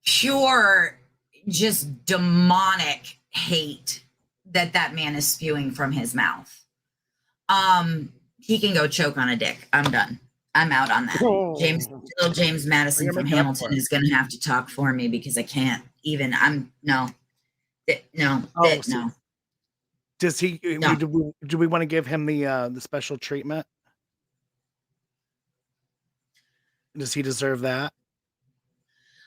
pure, just demonic hate that man is spewing from his mouth. He can go choke on a dick. I'm done. I'm out on that. James Madison from Hamilton is going to have to talk for me because I can't even. No. Does he? No. Do we want to give him the special treatment? Does he deserve that?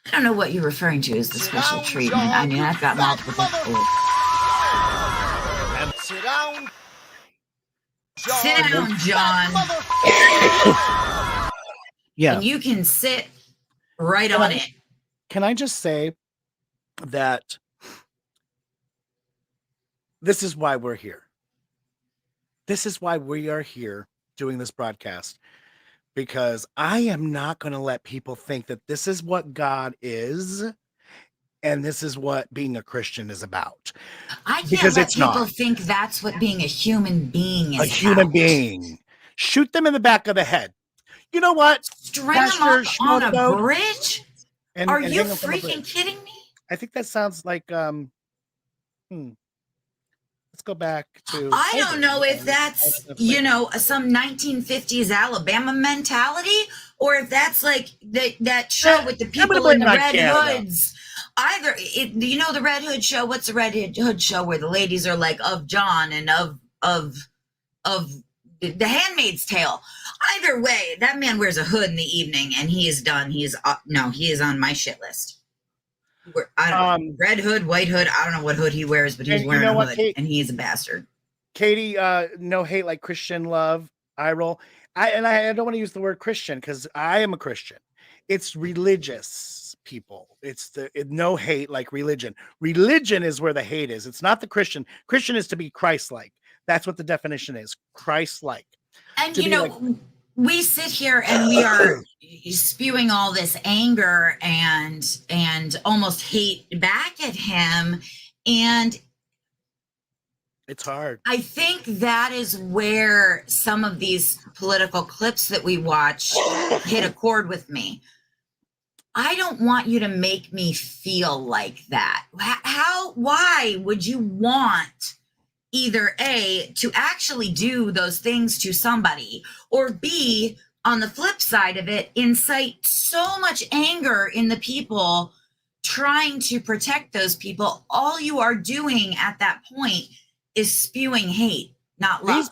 I don't know what you're referring to as the special treatment. I mean, I've got multiple people. Sit down. Sit down, John. Yeah. And you can sit right on it. Can I just say that this is why we're here. This is why we are here doing this broadcast. Because I am not going to let people think that this is what God is and this is what being a Christian is about. I can't let people think that's what being a human being is. Human being. Shoot them in the back of the head. You know what? String them up on a bridge? Are you freaking kidding me? I think that sounds like let's go back to. I don't know if that's, some 1950s Alabama mentality or if that's like that show with the people in the red hoods. Either, the Red Hood show. What's the Red Hood show where the ladies are like of John and of The Handmaid's Tale? Either way, that man wears a hood in the evening and he is done. He is on my shit list. Red hood, white hood. I don't know what hood he wears, but he's wearing a hood, and he is a bastard. Katie, no hate like Christian love. I roll. I don't want to use the word Christian because I am a Christian. It's religious people. It's no hate like religion. Religion is where the hate is. It's not the Christian. Christian is to be Christ-like. That's what the definition is. Christ-like. And we sit here and we are spewing all this anger and almost hate back at him. And it's hard. I think that is where some of these political clips that we watch hit a chord with me. I don't want you to make me feel like that. Why would you want either A, to actually do those things to somebody, or B, on the flip side of it, incite so much anger in the people trying to protect those people? All you are doing at that point is spewing hate, not love.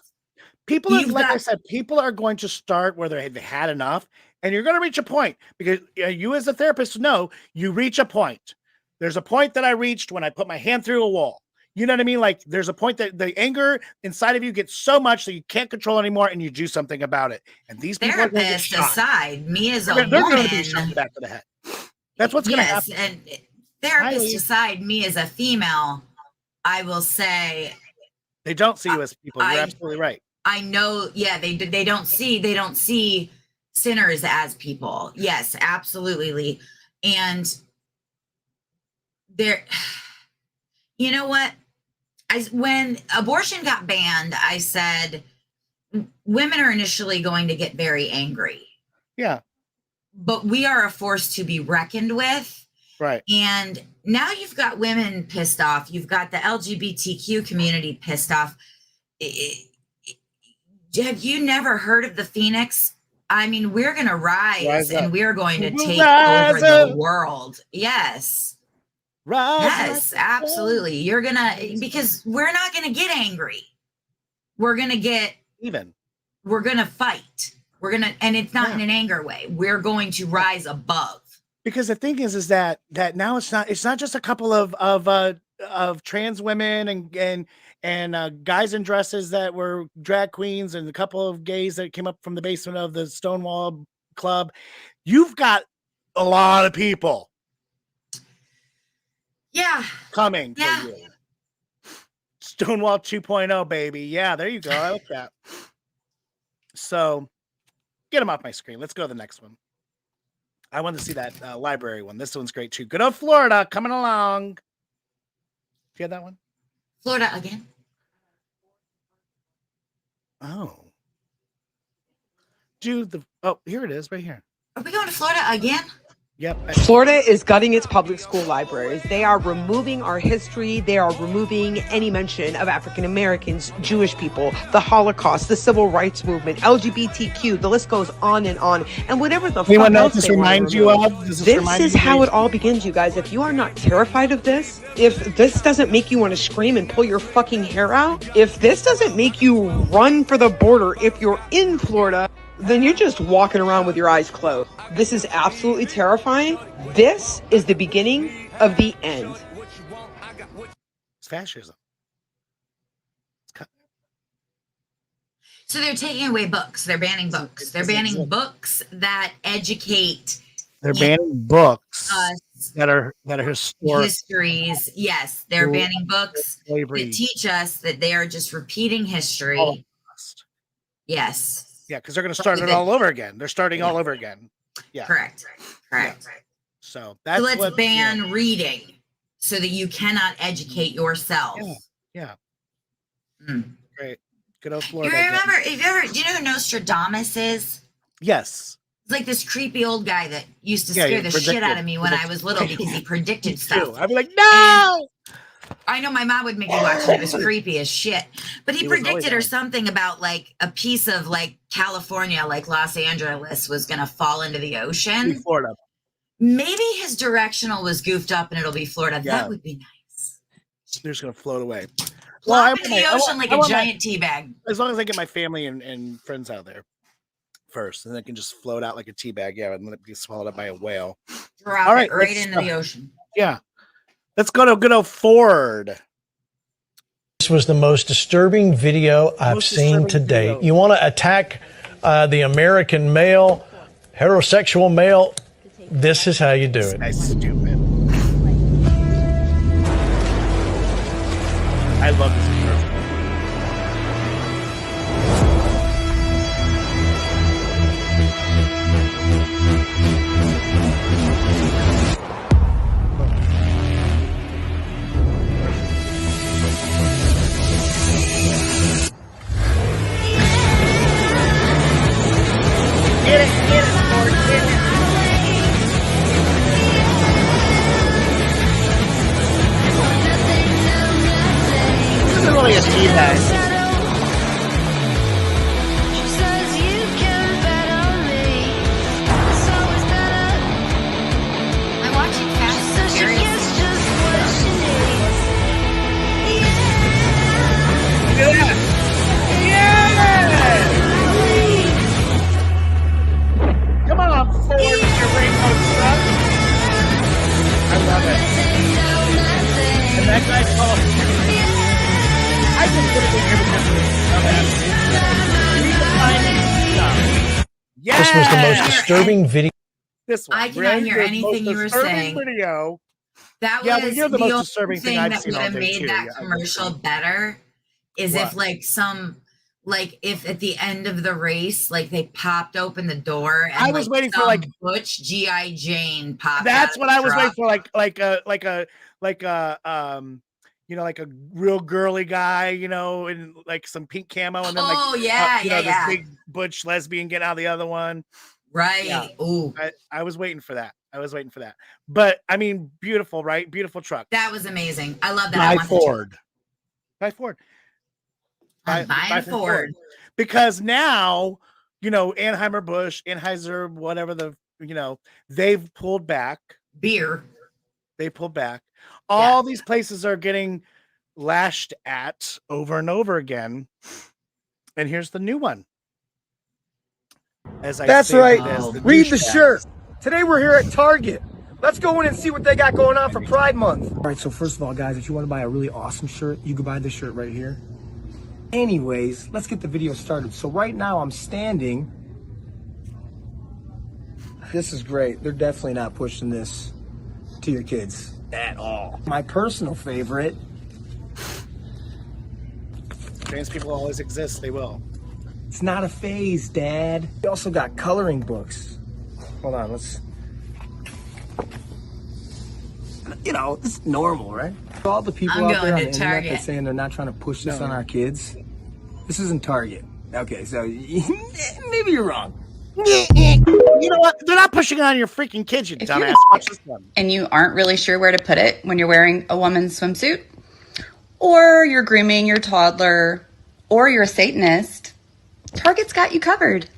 I said, people are going to start where they've had enough, and you're going to reach a point because you as a therapist know you reach a point. There's a point that I reached when I put my hand through a wall. You know what I mean? Like there's a point that the anger inside of you gets so much that you can't control anymore and you do something about it. And these people therapists aside, me as a woman, they're going to be shot in the back of the head. That's what's going to happen. And therapists aside, me as a female, I will say they don't see you as people. You're absolutely right. I know. Yeah, they don't see sinners as people. Yes, absolutely. And you know what? When abortion got banned, I said, women are initially going to get very angry. Yeah. But we are a force to be reckoned with. Right. And now you've got women pissed off. You've got the LGBTQ community pissed off. Have you never heard of the Phoenix? I mean, we're going to rise and we're going to take over the world. Yes. Yes, absolutely. You're gonna, because we're not gonna get angry. We're gonna get we're gonna fight. And it's not in an anger way. We're going to rise above. because the thing is that now it's not just a couple of trans women and guys in dresses that were drag queens and a couple of gays that came up from the basement of the Stonewall Club. You've got a lot of people coming for you. Stonewall 2.0, baby. Yeah, there you go. I like that. So get them off my screen. Let's go to the next one. I want to see that library one. This one's great too. Good old Florida coming along. Do you have that one? Florida again. Oh. Oh, here it is right here. Are we going to Florida again? Yep. Florida is gutting its public school libraries. They are removing our history. They are removing any mention of African Americans, Jewish people, the Holocaust, the Civil Rights Movement, LGBTQ. The list goes on and on. And whatever the fuck else this they reminds you of? This is how it all begins, you guys. If you are not terrified of this, if this doesn't make you want to scream and pull your fucking hair out, if this doesn't make you run for the border if you're in Florida, then you're just walking around with your eyes closed. This is absolutely terrifying. This is the beginning of the end. It's fascism. So they're taking away books. They're banning books. They're banning books that educate. They're banning books that are historic. Histories. Yes, they're banning books that teach us that they are just repeating history. Yes. Yeah, because they're going to start it all over again. They're starting all over again. Yeah. Correct. Yeah. So let's ban reading so that you cannot educate yourself. Yeah. Mm. Great. Good old Florida. Do you know who Nostradamus is? Yes. It's like this creepy old guy that used to scare the shit out of me when I was little because he predicted stuff. I'd be like, no! I know my mom would make me watch it. It was creepy as shit. But he predicted or something about like a piece of like California, like Los Angeles, was going to fall into the ocean. Florida. Maybe his directional was goofed up and it'll be Florida. Yeah. That would be nice. They're just going to float away. Flop into the ocean like a giant tea bag. As long as I get my family and friends out there first, and they can just float out like a tea bag. Yeah, and let it be swallowed up by a whale. Drop it right into the ocean. Yeah. Let's go to good old Ford. This was the most disturbing video I've seen to date. You want to attack the American male, heterosexual male? This is how you do it. That's stupid. I love this commercial. Get it, Ford, get it. This isn't really a tea bag. I'm watching Fast and Furious. Come on, Ford, with your rainbow stuff. I love it. And that guy's called. I just put it in here because yeah. This was the most disturbing video. This one. I cannot hear anything you were saying. Video. That was you're the most only disturbing thing thing I've that seen would all have day made too. that Yeah, commercial better is if if at the end of the race, like they popped open the door and I was waiting for like Butch G.I. Jane popped. That's out what of I the was waiting truck. for, like a real girly guy, in like some pink camo, and then this big butch lesbian getting out of the other one. Right. Yeah. Ooh. I was waiting for that. But I mean, beautiful, right? Beautiful truck. That was amazing. I love that. By I want Ford. By Ford. I'm buying Ford. Because now, Anheuser, whatever they've pulled back. Beer. They pulled back. All these places are getting lashed at over and over again. And here's the new one. That's right. Read the shirt. Today we're here at Target. Let's go in and see what they got going on for Pride Month. All right, so first of all, guys, if you want to buy a really awesome shirt, you can buy this shirt right here. Anyways, let's get the video started. So right now I'm standing. This is great. They're definitely not pushing this to your kids at all. My personal favorite. Trans people always exist. They will. It's not a phase, Dad. We also got coloring books. Hold on, let's... You know, this is normal, right? All the people out there on the internet that's saying they're not trying to push this on our kids. This isn't Target. Okay, so maybe you're wrong. You know what? They're not pushing it on your freaking kids, you dumbass. Watch this one. And you aren't really sure where to put it when you're wearing a woman's swimsuit, or you're grooming your toddler, or you're a Satanist, Target's got you covered.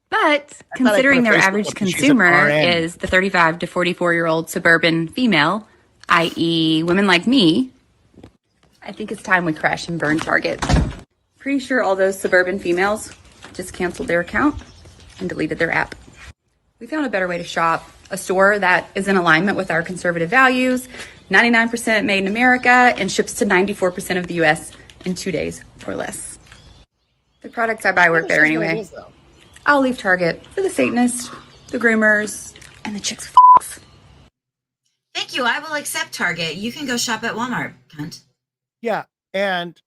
But considering their average consumer is the 35 to 44-year-old suburban female, i.e. women like me, I think it's time we crash and burn Target. Pretty sure all those suburban females just canceled their account and deleted their app. We found a better way to shop, a store that is in alignment with our conservative values, 99% made in America, and ships to 94% of the US in 2 days or less. The products I buy work better anyway. I'll leave Target for the Satanists, the groomers, and the chicks with f***s. Thank you. I will accept Target. You can go shop at Walmart, cunt. Yeah, and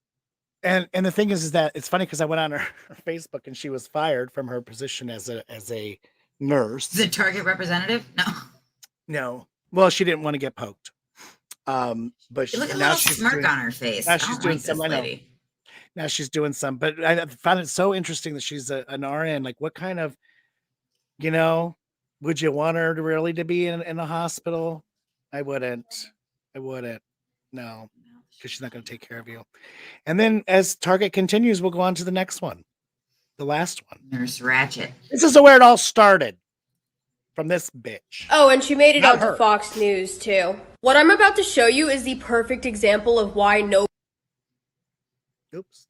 the thing is that it's funny because I went on her Facebook and she was fired from her position as a nurse. The Target representative? No. Well, she didn't want to get poked. But look at the little smirk on her face. Now she's doing some. I know. Now she's doing some, but I found it so interesting that she's an RN. Like, what kind of, would you want her to really to be in a hospital? I wouldn't. No, because she's not going to take care of you. And then as Target continues, we'll go on to the next one, the last one. Nurse Ratchet. This is where it all started. From this bitch. Oh, and she made it out to Fox News too. What I'm about to show you is the perfect example of why no. Oops.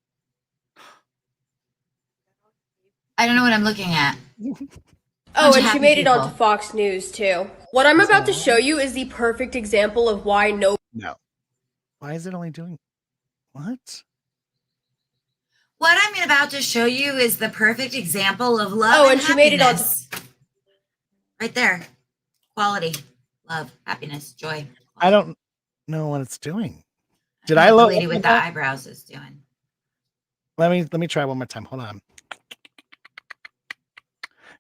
I don't know what I'm looking at. Oh, and she made it onto Fox News too. What I'm about to show you is the perfect example of why no. Why is it only doing what? What I'm about to show you is the perfect example of love. Oh, and she made it onto. Right there. Quality, love, happiness, joy. I don't know what it's doing. Did I look? The lady with the eyebrows is doing. Let me try one more time. Hold on.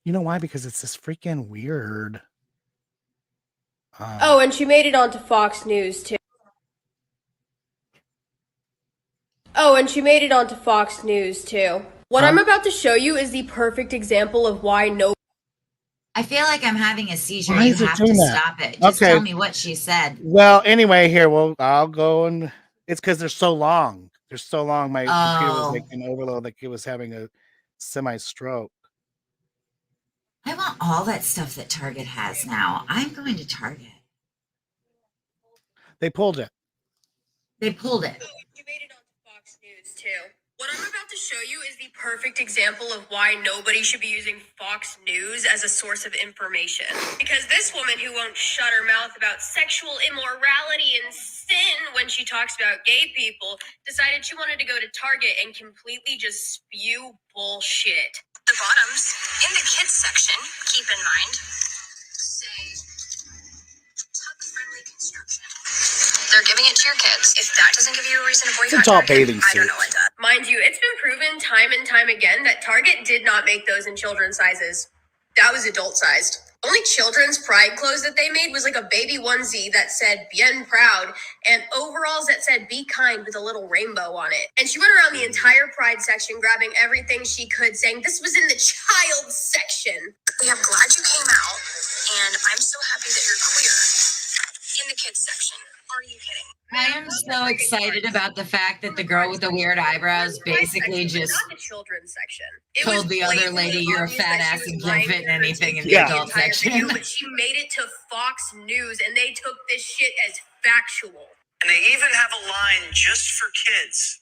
You know why? Because it's this freaking weird. Oh, and she made it onto Fox News too. Oh, and she made it onto Fox News too. What I'm about to show you is the perfect example of why no. I feel like I'm having a seizure. Why You is it have to doing that? stop it. Just Okay. tell me what she said. Well, anyway, here, I'll go and it's because they're so long. They're so long. My computer was like an overload, like it was having a semi-stroke. I want all that stuff that Target has now. I'm going to Target. They pulled it. They pulled it. You made it onto Fox News too. What I'm about to show you is the perfect example of why nobody should be using Fox News as a source of information. Because this woman who won't shut her mouth about sexual immorality and sin when she talks about gay people decided she wanted to go to Target and completely just spew bullshit. The bottoms in the kids section, keep in mind, say tub-friendly construction. They're giving it to your kids. If that doesn't give you a reason to boycott It's all Target, bathing I don't suits. know what does. Mind you, it's been proven time and time again that Target did not make those in children's sizes. That was adult-sized. Only children's pride clothes that they made was like a baby onesie that said bien proud and overalls that said be kind with a little rainbow on it. And she went around the entire pride section grabbing everything she could, saying this was in the child section. We are glad you came out, and I'm so happy that you're queer. In the kids section. Are you kidding? I am so excited about the fact that the girl with the weird eyebrows basically just Not the children's section. told the other lady you're a fat ass and can't fit in anything in the adult section. But she made it to Fox News, and they took this shit as factual. And they even have a line just for kids.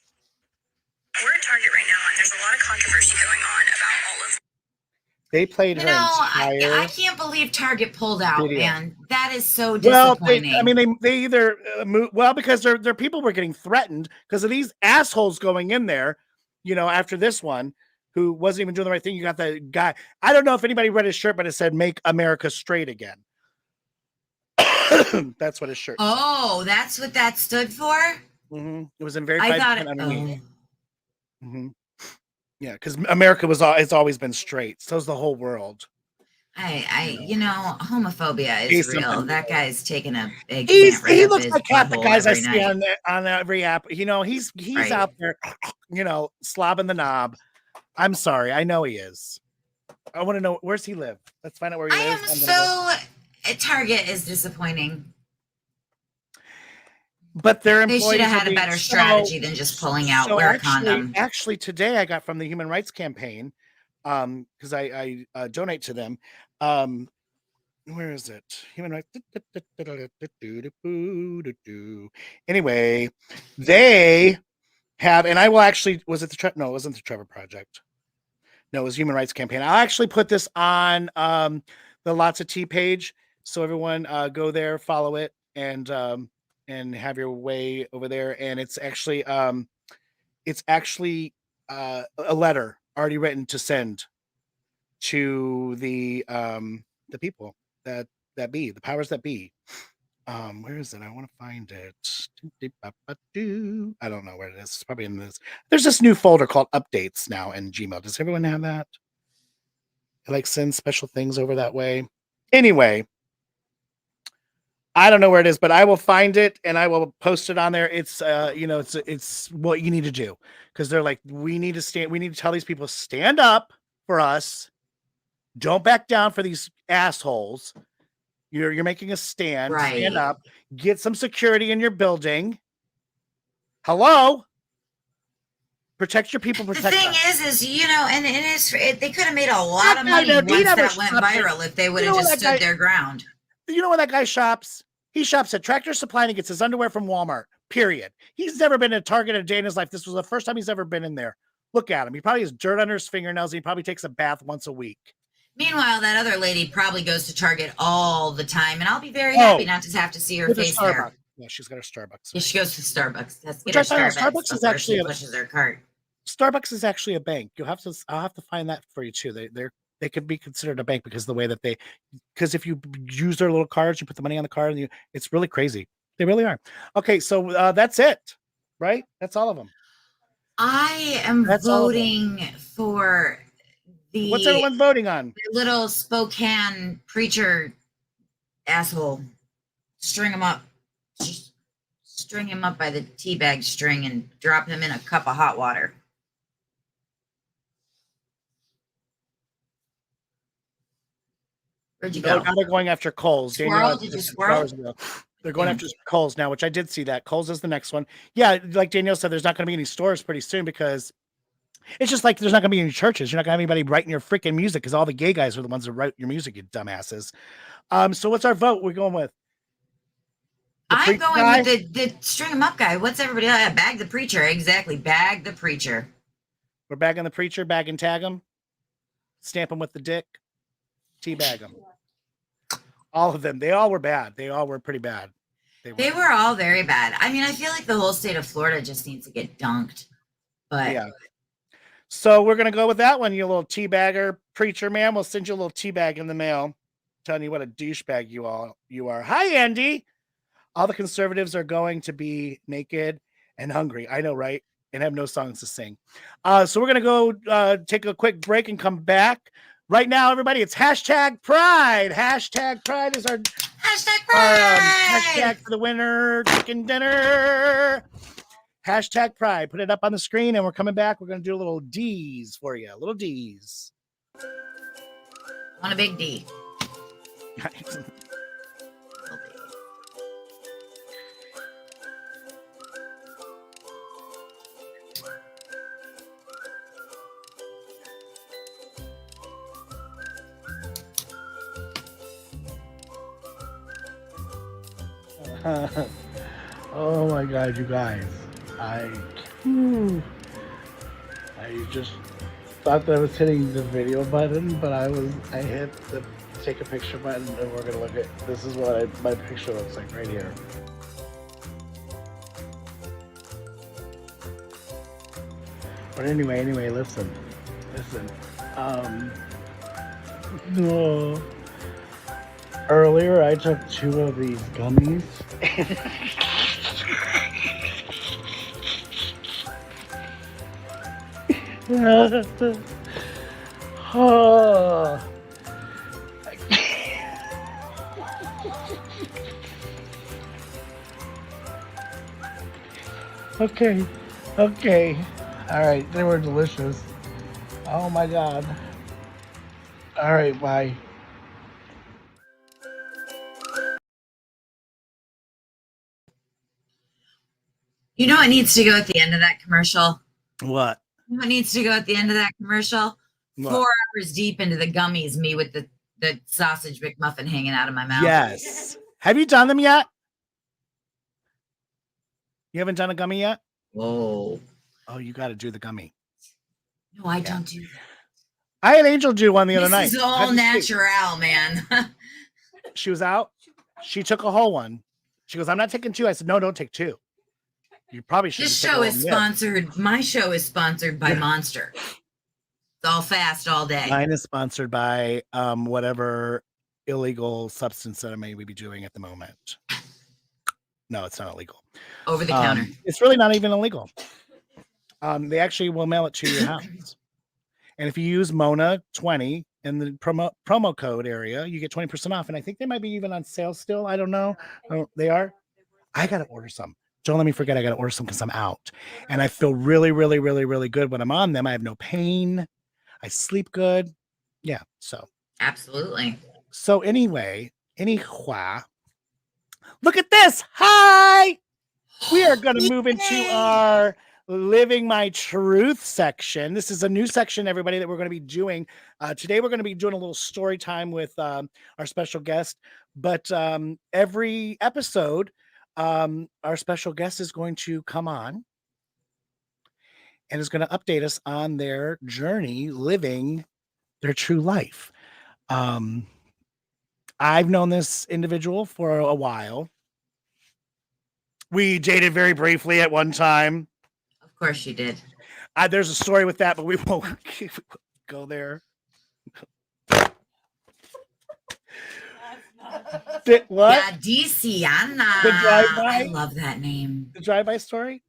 We're at Target right now, and there's a lot of controversy going on about all of They played You her know, entire I can't believe Target pulled out, video. man. That is so Well, disappointing. they either because their people were getting threatened because of these assholes going in there, after this one, who wasn't even doing the right thing. You got the guy. I don't know if anybody read his shirt, but it said "Make America Straight Again." That's what his shirt said. Oh, that's what that stood for? It was in very I fine thought print underneath. Yeah, because America it's always been straight. So's the whole world. Homophobia Say is real. something. That guy's taking a big He pant right up looks his like half the butthole guys I every see night. on every app. He's Right. out there, slobbing the knob. I'm sorry, I know he is. I want to know, where's he live? Let's find out where he lives. Target is disappointing. But their They employees should have had are a being better strategy than just pulling out wear a condom. Actually, today I got from the Human Rights Campaign, because I donate to them. Where is it? Human Rights. Anyway, they have, and I will actually, was it no, it wasn't the Trevor Project. No, it was Human Rights Campaign. I'll actually put this on the Lots of Tea page, so everyone go there, follow it, and have your way over there. And it's actually a letter already written to send to the people that be, the powers that be. Where is it? I want to find it. I don't know where it is. It's probably in this. There's this new folder called Updates now in Gmail. Does everyone have that? It sends special things over that way. Anyway, I don't know where it is, but I will find it and I will post it on there. It's it's what you need to do, because they're like, we need to tell these people, stand up for us. Don't back down for these assholes. You're making a stand. Right. Stand up. Get some security in your building. Hello. Protect your people. Protect The thing us. is they could have made a lot of money once that went viral if they would have just stood their ground. You know where that guy shops? He shops at Tractor Supply and he gets his underwear from Walmart. Period. He's never been at Target a day in his life. This was the first time he's ever been in there. Look at him. He probably has dirt under his fingernails. He probably takes a bath once a week. Meanwhile, that other lady probably goes to Target all the time, and I'll be very happy not to have to see her face there. Yeah, she's got her Starbucks. Yeah, she goes to Starbucks. That's Which I find out Starbucks is actually pushes her cart. Starbucks is actually a bank. I'll have to find that for you too. They could be considered a bank because of the way that because if you use their little cards, you put the money on the card, and it's really crazy. They really are. Okay, so that's it, right? That's all of them. I am voting for the. What's everyone voting on? The little Spokane preacher asshole. String him up. Just string him up by the teabag string and drop him in a cup of hot water. Where'd you go? Now they're going after Coles. Squirrel? Did you squirrel? They're going after Coles now, which I did see that. Coles is the next one. Yeah, like Danielle said, there's not going to be any stores pretty soon because it's just like there's not going to be any churches. You're not going to have anybody writing your freaking music because all the gay guys are the ones that write your music, you dumbasses. So what's our vote we're going with? I'm going with the string him up guy. What's everybody like? Bag the preacher. Exactly. Bag the preacher. We're bagging the preacher, bag and tag him, stamp him with the dick, teabag him. All of them. They all were bad. They all were pretty bad. They were all very bad. I mean, I feel like the whole state of Florida just needs to get dunked. But yeah. So we're going to go with that one, you little teabagger preacher man. We'll send you a little teabag in the mail telling you what a douchebag you are. Hi, Andy. All the conservatives are going to be naked and hungry. I know, right? And have no songs to sing. So we're going to go take a quick break and come back. Right now, everybody, it's hashtag Pride. Hashtag Pride is our hashtag Pride. Hashtag for the winter chicken dinner. Hashtag Pride. Put it up on the screen, and we're coming back. We're going to do a little D's for you. Little D's. On a big D. Oh my God, you guys. I just thought that I was hitting the video button, but I hit the take a picture button, and we're gonna look at this is what my picture looks like right here. But anyway, listen. No. Earlier, I took 2 of these gummies. Oh. Okay. All right, they were delicious. Oh my God. All right, bye. You know what needs to go at the end of that commercial? What? What needs to go at the end of that commercial? What? 4 hours deep into the gummies, me with the sausage McMuffin hanging out of my mouth. Yes. Have you done them yet? You haven't done a gummy yet? Whoa. Oh, you got to do the gummy. No, I don't do that. I had Angel do one the other night. This is all natural, man. She was out. She took a whole one. She goes, I'm not taking 2. I said, no, don't take 2. You probably should. This show is sponsored. My show is sponsored by Monster. It's all fast all day. Mine is sponsored by whatever illegal substance that I may be doing at the moment. No, it's not illegal. Over the counter. It's really not even illegal. They actually will mail it to your house. And if you use Mona 20 in the promo code area, you get 20% off. And I think they might be even on sale still. I don't know. Oh, they are. I got to order some. Don't let me forget. I got to order some because I'm out. And I feel really, really, really, really good when I'm on them. I have no pain. I sleep good. Yeah. So. Absolutely. So anyway, look at this. Hi. We are going to move into our Living My Truth section. This is a new section, everybody, that we're going to be doing. Today, we're going to be doing a little story time with our special guest. But every episode, our special guest is going to come on and is going to update us on their journey living their true life. I've known this individual for a while. We dated very briefly at one time. Of course you did. There's a story with that, but we won't go there. What? Yadiciana. The drive-by? I love that name. The drive-by story?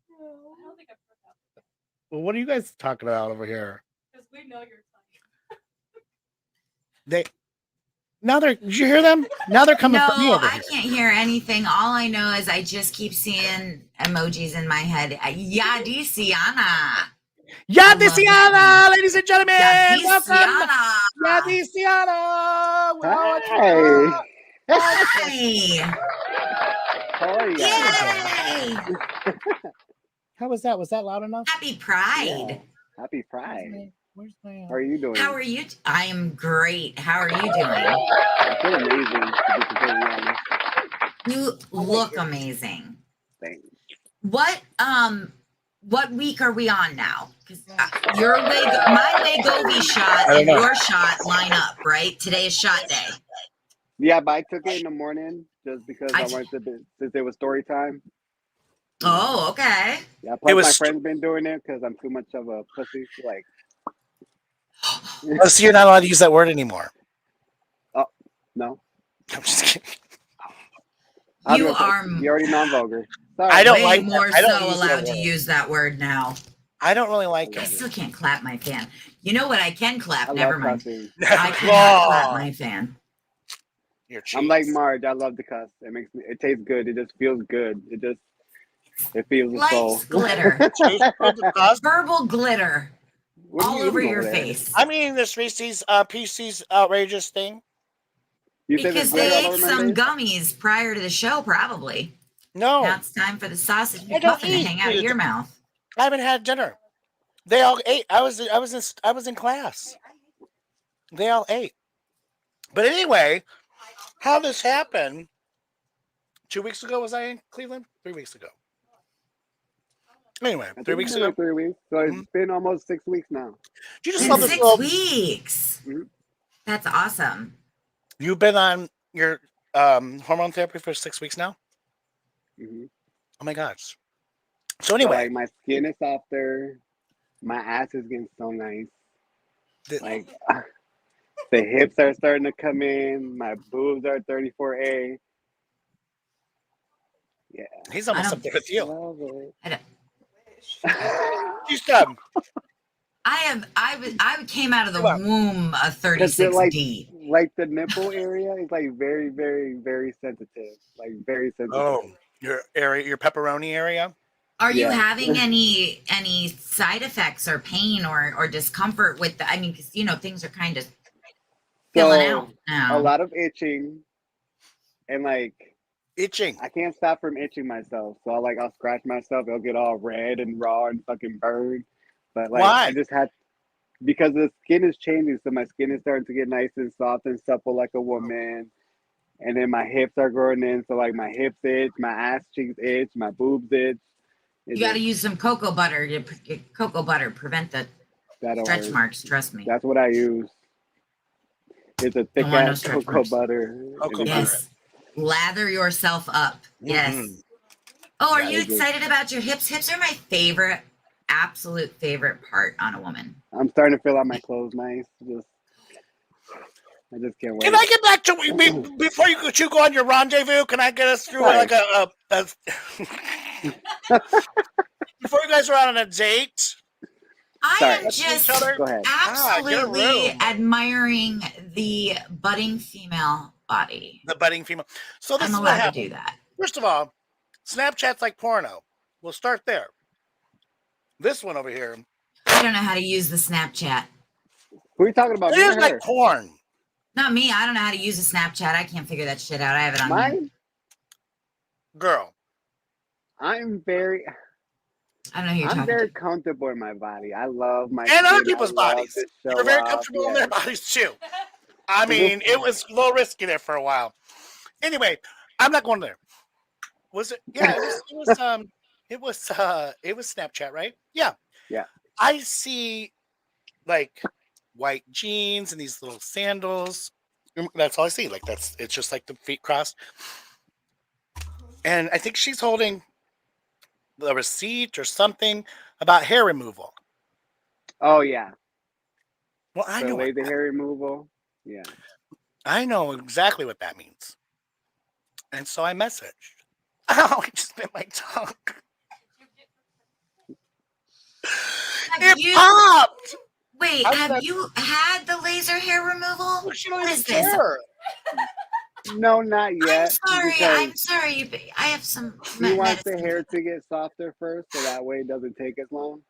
Well, what are you guys talking about over here? Because we know you're Did you hear them? Now they're coming for me No, over I here. can't hear anything. All I know is I just keep seeing emojis in my head. Yadiciana. Yadiciana, ladies and gentlemen. Yadiciana. Welcome. Yadiciana. Hi. Hi. How are you? Yay. How was that? Was that loud enough? Happy Pride. Yeah. Happy Pride. Where's my How are you doing? How are you? I am great. How are you doing? I feel amazing, to be completely honest. You look amazing. Thanks. What week are we on now? Because my Wegovy shot and your shot line up, right? Today is shot day. Yeah, but I took it in the morning just because I wanted to, since it was story time. Oh, okay. Yeah, plus my friend's been doing it because I'm too much of a pussy. Like, oh, so you're not allowed to use that word anymore. Oh, no. I'm just kidding. You are. You already non-vulgar. Sorry. I don't way like more that. I don't so use allowed that to word. use that word now. I don't really like I it. still can't clap my fan. You know what? I can clap. I Never love mind. cussing. I cannot clap my fan. I'm like Marge. I love to cuss. It makes me. It tastes good. It just feels good. It feels the soul. Life's glitter. Verbal glitter. All over your face. I'm eating this Reese's Pieces outrageous thing. Because they ate some gummies prior to the show, probably. No. Now it's time for the sausage I don't McMuffin to eat. hang out of your mouth. I haven't had dinner. They all ate. I was in class. They all ate. But anyway, how this happened? 2 weeks ago was I in Cleveland? 3 weeks ago. Anyway, I think 3 it's weeks been ago. like 3 weeks. So it's been almost 6 weeks now. You just In love this 6 little. weeks. That's awesome. You've been on your hormone therapy for 6 weeks now. Mm-hmm. Oh my gosh. So anyway, like my skin is softer. My ass is getting so nice. Like the hips are starting to come in. My boobs are 34A. Yeah. He's almost up there with you. Love it. She's done. I came out of the womb a 36D. Like the nipple area is like very, very, very sensitive. Like very sensitive. Oh, your area, your pepperoni area. Are you having any side effects or pain or discomfort with the? I mean, because things are kind of filling out now. A lot of itching, and like itching. I can't stop from itching myself. So I'll scratch myself. It'll get all red and raw and fucking burn. But like why? I just had because the skin is changing, so my skin is starting to get nice and soft and supple like a woman. And then my hips are growing in, so like my hips itch, my ass cheeks itch, my boobs itch. You got to use some cocoa butter. Cocoa butter prevent the stretch marks. Trust me. That's what I use. It's a thick ass cocoa butter. Yes. Lather yourself up. Yes. Oh, are you excited about your hips? Hips are my favorite, absolute favorite part on a woman. I'm starting to fill out my clothes nice. I just can't wait. Can I get back to before you go on your rendezvous? Can I get us through like a before you guys are out on a date? I am just absolutely admiring the budding female body. The budding female. So this I'm is allowed what to do that. First of all, Snapchat's like porno. We'll start there. This one over here. I don't know how to use the Snapchat. Who are you talking about? It is like porn. Not me. I don't know how to use a Snapchat. I can't figure that shit out. I have it on mine. Girl, I'm very. I don't know who you're I'm talking very to. comfortable in my body. I love my and other skin. people's bodies. You're very comfortable in their bodies too. I mean, it was a little risky there for a while. Anyway, I'm not going there. Was it? Yeah, it was Snapchat, right? Yeah. Yeah. I see like white jeans and these little sandals. That's all I see. Like it's just like the feet crossed. And I think she's holding the receipt or something about hair removal. Oh yeah. Well, I know the hair removal. Yeah. I know exactly what that means. And so I messaged. Oh, I just bit my tongue. It popped. Wait, have you had the laser hair removal? What is this? No, not yet. I'm sorry. I have some. He wants the hair to get softer first, so that way it doesn't take as long.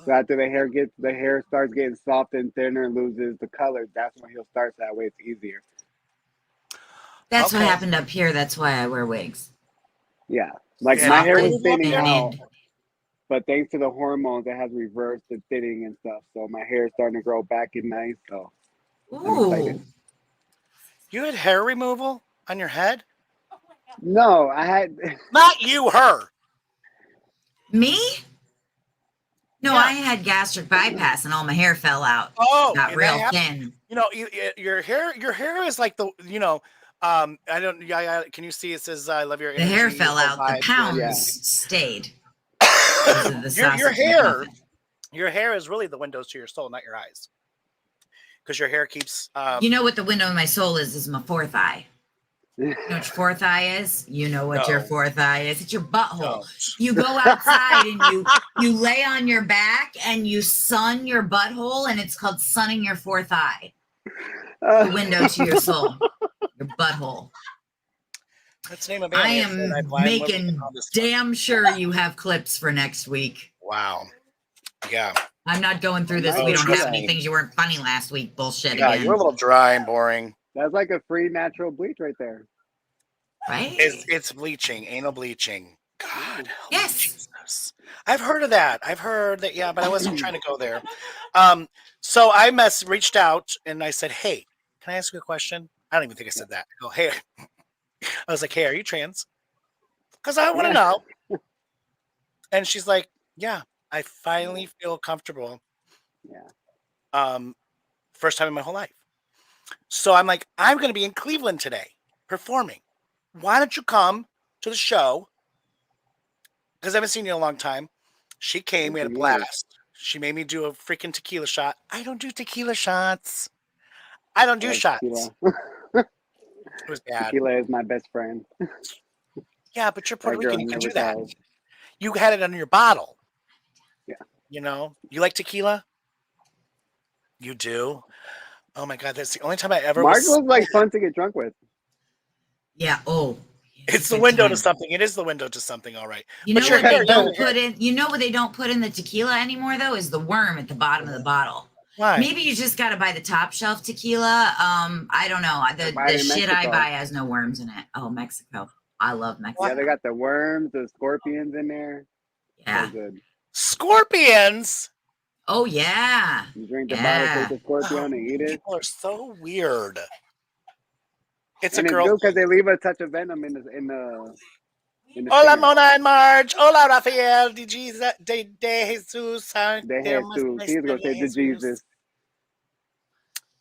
So after the hair starts getting soft and thinner and loses the color, that's when he'll start. That way it's easier. That's what happened up here. That's why I wear wigs. Yeah, like my hair was thinning out, but thanks to the hormones, it has reversed the thinning and stuff. So my hair is starting to grow back in nice. So I'm excited. You had hair removal on your head? No, I had. Not you, her. Me? No, I had gastric bypass and all my hair fell out. Oh, got real thin. You know, your hair is like the, I don't. Yeah, can you see? It says, "I love your." The hair fell out. The pounds stayed. Your hair is really the windows to your soul, not your eyes. Because your hair keeps. You know what the window of my soul is my fourth eye. You know what your fourth eye is? You know what your fourth eye is? It's your butthole. No. You go outside and you lay on your back and you sun your butthole, and it's called sunning your fourth eye. The window to your soul. Your butthole. That's the name of I am making damn sure you have clips for next week. Wow. Yeah. I'm not going through this. We don't have any things you weren't funny last week. Bullshit yeah, again. You're a little dry and boring. That's like a free natural bleach right there. Right? It's bleaching, anal bleaching. God. Yes. Jesus. I've heard of that. I've heard that, yeah, but I wasn't trying to go there. So I reached out and I said, hey, can I ask you a question? I don't even think I said that. I go, hey. I was like, hey, are you trans? Because I want to know. And she's like, yeah, I finally feel comfortable. Yeah. First time in my whole life. So I'm like, I'm going to be in Cleveland today performing. Why don't you come to the show? Because I haven't seen you in a long time. She came, we had a blast. She made me do a freaking tequila shot. I don't do tequila shots. I don't do shots. Tequila. It was bad. Tequila is my best friend. Yeah, but you're Puerto That girl Rican. You can never do that. tells. You had it under your bottle. Yeah. You know, you like tequila? You do? Oh my God, that's the only time I ever Mark was was like fun to get drunk with. Yeah. Oh. It's the window to something. It is the window to something, all right. You know what they don't put in? You know what they don't put in the tequila anymore though is the worm at the bottom of the bottle. Why? Maybe you just got to buy the top shelf tequila. I don't know. The shit I buy has no worms in it. Oh, Mexico. I love Mexico. Yeah, they got the worms, the scorpions in there. Yeah. So good. Scorpions? Oh yeah. You drink the bottle, take the scorpion, and eat it. People are so weird. It's and a girl. It's good because they leave a touch of venom in the Hola, stinger. Mona and Marge. Hola, Rafael. De Jesus. De Jesus. De Jesus. He's going to say de Jesus.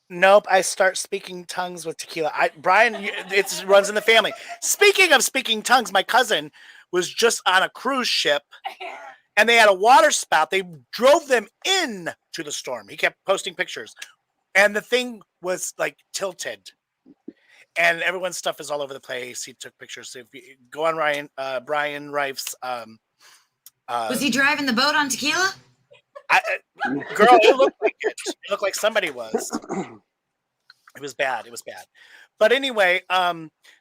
Nope, I start speaking tongues with tequila. Brian, it runs in the family. Speaking of speaking tongues, my cousin was just on a cruise ship, and they had a water spout. They drove them in to the storm. He kept posting pictures, and the thing was like tilted, and everyone's stuff is all over the place. He took pictures. If you go on Brian Rife's. Was he driving the boat on tequila? Girl, it looked like it. It looked like somebody was. It was bad. It was bad. But anyway,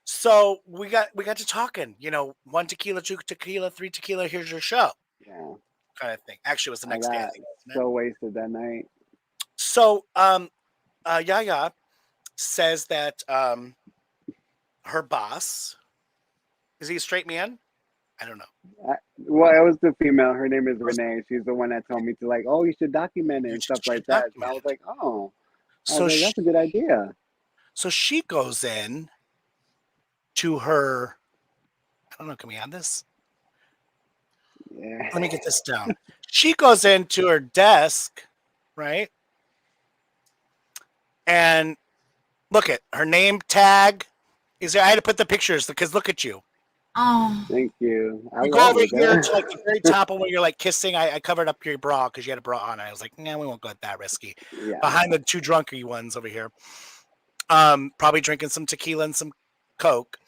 so we got to talking. You know, 1 tequila, 2 tequila, 3 tequila. Here's your show. Yeah. Kind of thing. Actually, it was the next day. I think, so wasted that night. So, Yaya says that her boss, is he a straight man? I don't know. Well, it was the female. Her name is Renee. She's the one that told me to like, oh, you should document it and stuff like that. And I was like, oh, so like, that's a good idea. So she goes in to her. I don't know. Can we add this? Yeah. Let me get this down. She goes into her desk, right? And look at her name tag. Is there? I had to put the pictures because look at you. Oh, thank you. You go over here to like the very top of when you're like kissing. I covered up your bra because you had a bra on. I was like, nah, we won't go that risky. Yeah. Behind the 2 drunky ones over here, probably drinking some tequila and some Coke.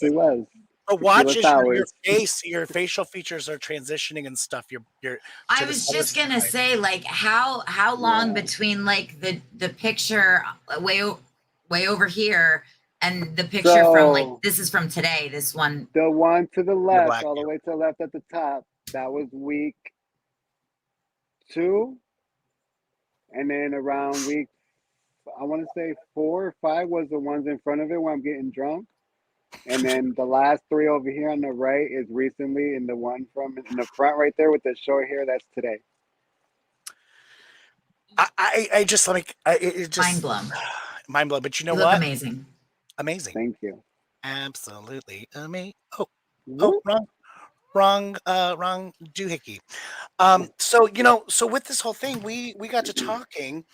She was. But watch as your face, your facial features are transitioning and stuff. You're. I was just gonna say, like, how long between like the picture way over here. And the picture from like this is from today. This one, the one to the left, all the way to the left at the top. That was week 2, and then around week, I want to say 4 or 5 was the ones in front of it where I'm getting drunk, and then the last 3 over here on the right is recently, and the one from in the front right there with the short hair, that's today. I just like it just mind blown. But you know what? Amazing. Amazing. Thank you. Absolutely amazing. Oh, wrong doohickey. So so with this whole thing, we got to talking,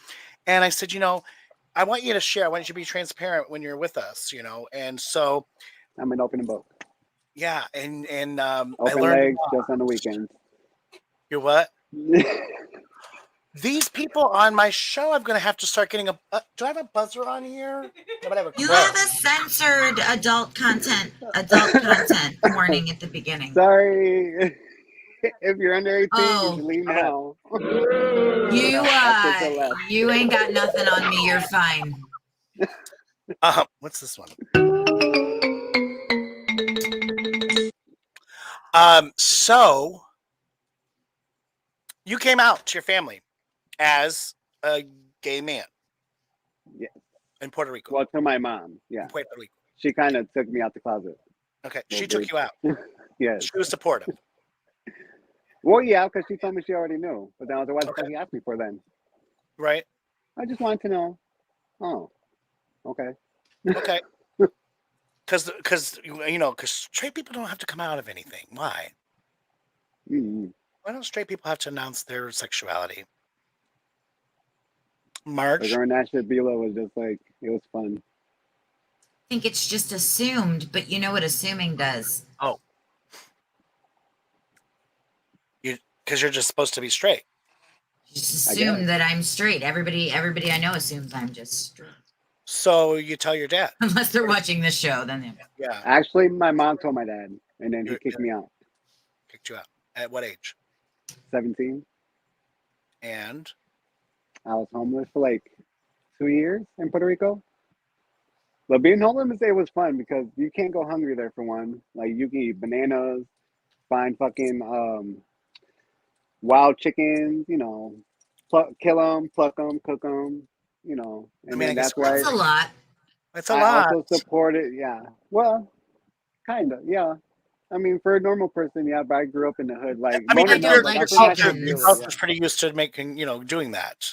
and I said, I want you to share. I want you to be transparent when you're with us, and so I'm an open book. Yeah, and open I learned legs just on the weekends. You're what? These people on my show, I'm going to have to start getting do I have a buzzer on here? You have a censored adult content warning at the beginning. Sorry. If you're under 18, you can leave now. You ain't got nothing on me. You're fine. What's this one? So you came out to your family as a gay man. Yeah. In Puerto Rico. Well, to my mom, yeah. In Puerto Rico. She kind of took me out the closet. Okay, she took you out. Yeah. She was supportive. Well, yeah, because she told me she already knew. But then I was like, what he asked me for then? Right. I just wanted to know. Oh, okay. Okay. Because straight people don't have to come out of anything. Why? Why don't straight people have to announce their sexuality? Like March. our Nashville Bila was just like, it was fun. I think it's just assumed, but you know what assuming does. Oh. Because you're just supposed to be straight. Just assume that I'm straight. Everybody I know assumes I'm just straight. So you tell your dad. Unless they're watching this show, then yeah. Actually, my mom told my dad, and then he kicked me out. Kicked you out. At what age? 17. And? I was homeless for like 2 years in Puerto Rico. But being homeless, it was fun because you can't go hungry there for one. Like you can eat bananas, find fucking wild chickens, you know, kill them, pluck them, cook them, you know. And then that's why that's a lot. That's a I lot. also supported, yeah. Well, kind of, yeah. I mean, for a normal person, yeah. But I grew up in the hood. Like, I mean, Mona knows, your like, I'm from culture, Nashville, your Bila, culture's pretty used to making, doing that.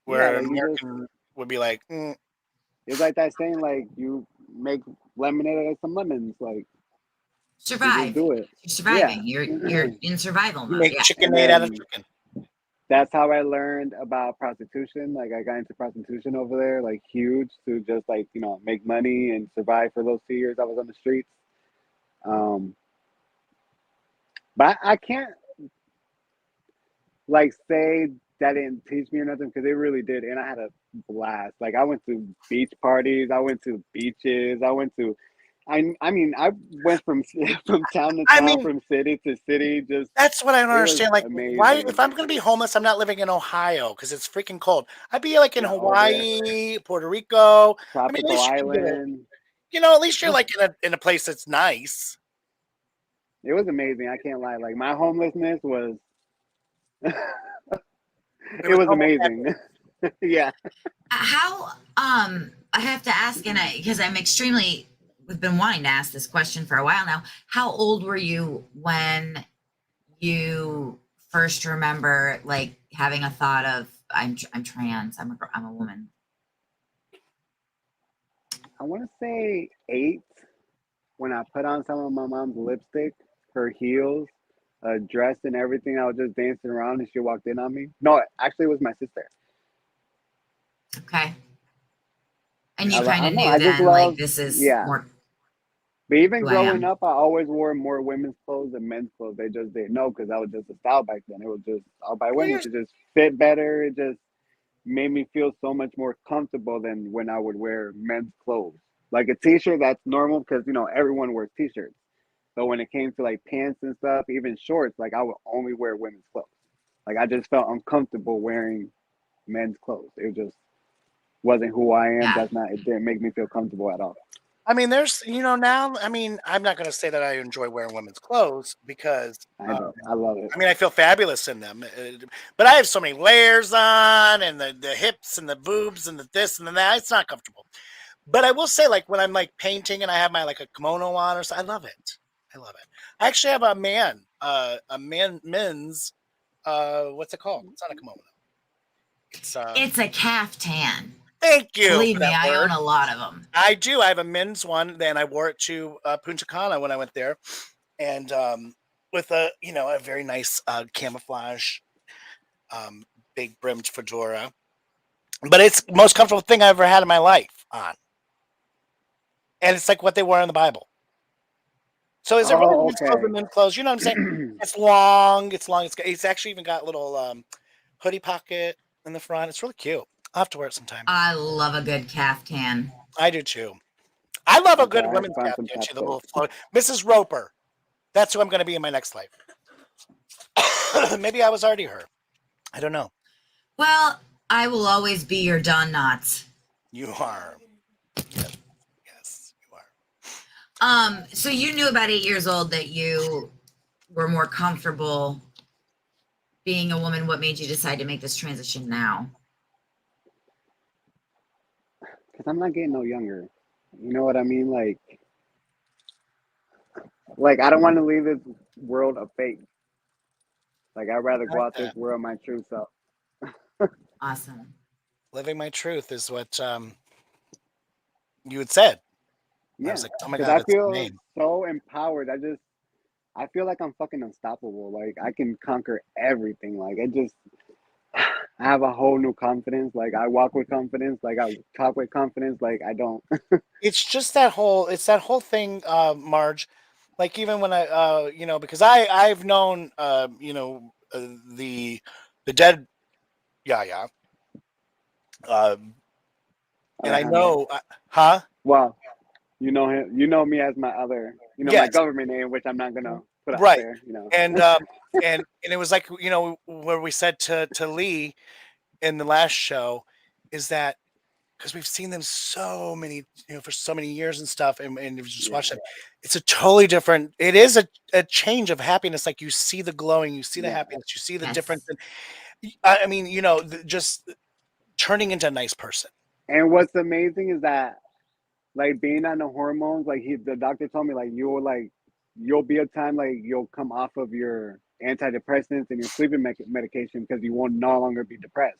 Where like, an American would be like, it's like that saying, like, you make lemonade out of some lemons, like. Survive. You just do it. You're surviving. You're in survival mode. Make Yeah. chicken made out of chicken. That's how I learned about prostitution. Like I got into prostitution over there, like huge, to just like, you know, make money and survive for those 2 years I was on the streets. But I can't like say that didn't teach me or nothing because it really did, and I had a blast. Like I went to beach parties, I went to beaches, I went to I mean, I went from from town to town, from city to city. Just that's what I don't it was understand. Like, amazing. why? If I'm going to be homeless, I'm not living in Ohio because it's freaking cold. I'd be like in Hawaii, Puerto Rico. I mean, at Tropical least you can island. at least you're like in a place that's nice. It was amazing. I can't lie. Like my homelessness was, it was amazing. Yeah. How I have to ask, and because we've been wanting to ask this question for a while now. How old were you when you first remember like having a thought of I'm trans, I'm a woman? I want to say 8 when I put on some of my mom's lipstick, her heels, a dress and everything. I was just dancing around and she walked in on me. No, actually it was my sister. Okay. And you kind of knew then, like, this is more. But even growing up, I always wore more women's clothes than men's clothes. They just didn't know because I was just a style back then. It was just all by women. It just fit better. It just made me feel so much more comfortable than when I would wear men's clothes. Like a t-shirt, that's normal because, you know, everyone wears t-shirts. But when it came to like pants and stuff, even shorts, like I would only wear women's clothes. Like I just felt uncomfortable wearing men's clothes. It just wasn't who I am. It didn't make me feel comfortable at all. I mean, there's, now, I mean, I'm not going to say that I enjoy wearing women's clothes because I love it. I mean, I feel fabulous in them, but I have so many layers on and the hips and the boobs and the this and the that. It's not comfortable. But I will say, like, when I'm like painting and I have my like a kimono on or something, I love it. I love it. I actually have men's, what's it called? It's not a kimono. It's a caftan. Thank you. Believe me, I own a lot of them. I do. I have a men's one. Then I wore it to Punta Cana when I went there, and with a very nice camouflage, big brimmed fedora. But it's the most comfortable thing I've ever had in my life on, and it's like what they wore in the Bible. So is it really women's clothes and men's clothes? You know what I'm saying? It's long. It's actually even got a little hoodie pocket in the front. It's really cute. I'll have to wear it sometime. I love a good caftan. I do too. I love a good women's caftan too. The little float. Mrs. Roper. That's who I'm going to be in my next life. Maybe I was already her. I don't know. Well, I will always be your Don Knotts. You are. Yes, you are. So you knew about 8 years old that you were more comfortable being a woman. What made you decide to make this transition now? Because I'm not getting no younger. You know what I mean? Like I don't want to leave this world a fake. Like I'd rather go out this world my true self. Awesome. Living my truth is what you had said. Yeah. I was like, oh my God, I feel so empowered. I feel like I'm fucking unstoppable. Like I can conquer everything. Like I have a whole new confidence. Like I walk with confidence. Like I talk with confidence. Like I don't. It's just it's that whole thing, Marge. Like even when because I've known, the dead Yaya, and I Alejandro. know, huh? Well, you know him. You know me as my other. You know my Yes, government name, which I'm not gonna put out right. there. You know. And and it was like, where we said to Lee in the last show, is that because we've seen them so many, for so many years and stuff, and you've just watched Yeah. them. It's a totally different. It is a change of happiness. Like you see the glowing, you see the Yeah. happiness, you see the difference. Yes. And I mean, just turning into a nice person. And what's amazing is that like being on the hormones, like the doctor told me, like you'll be a time like you'll come off of your antidepressants and your sleeping medication because you will no longer be depressed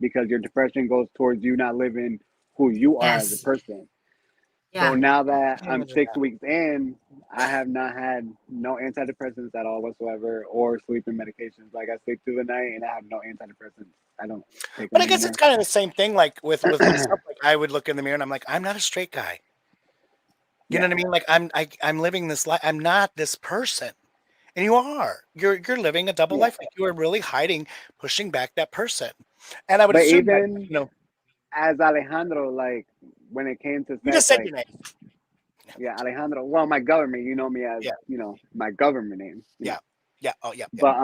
because your depression goes towards you not living who you are as a Yes. person. So Yeah. now that Can't I'm imagine 6 weeks in, I have not had no antidepressants at all whatsoever or sleeping medications. Like I sleep through the night and I have no antidepressants. I don't take But them I guess it's anymore. kind of the same thing. Like with myself, like I would look in the mirror and I'm like, I'm not a straight guy. You know Yeah. what I mean? Like I'm living this life. I'm not this person. And you are. You're living a double Yeah. life. Like you are really hiding, pushing back that person. And I would But assume that, even as Alejandro, like when it came to you sex, just said like your name. yeah, Alejandro. Well, my government, you know me as Yeah, my government name, yeah, yeah. Oh, yeah, yeah. But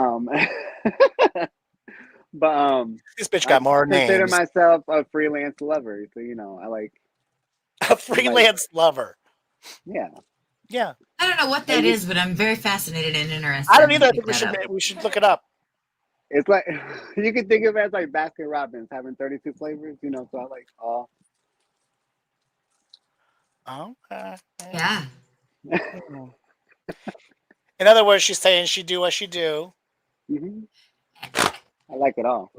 but This bitch I got more consider names. myself a freelance lover. So I A like freelance lover. yeah. Yeah. I don't know what Like that is, but I'm very fascinated and I interested. don't I'm either. gonna I pick think that up. we should look it up. It's like you can think of it as like Baskin Robbins having 32 flavors. So I like all. Okay. Yeah. Hmm. In other words, she's saying she do what she do. Hmm. I like it all.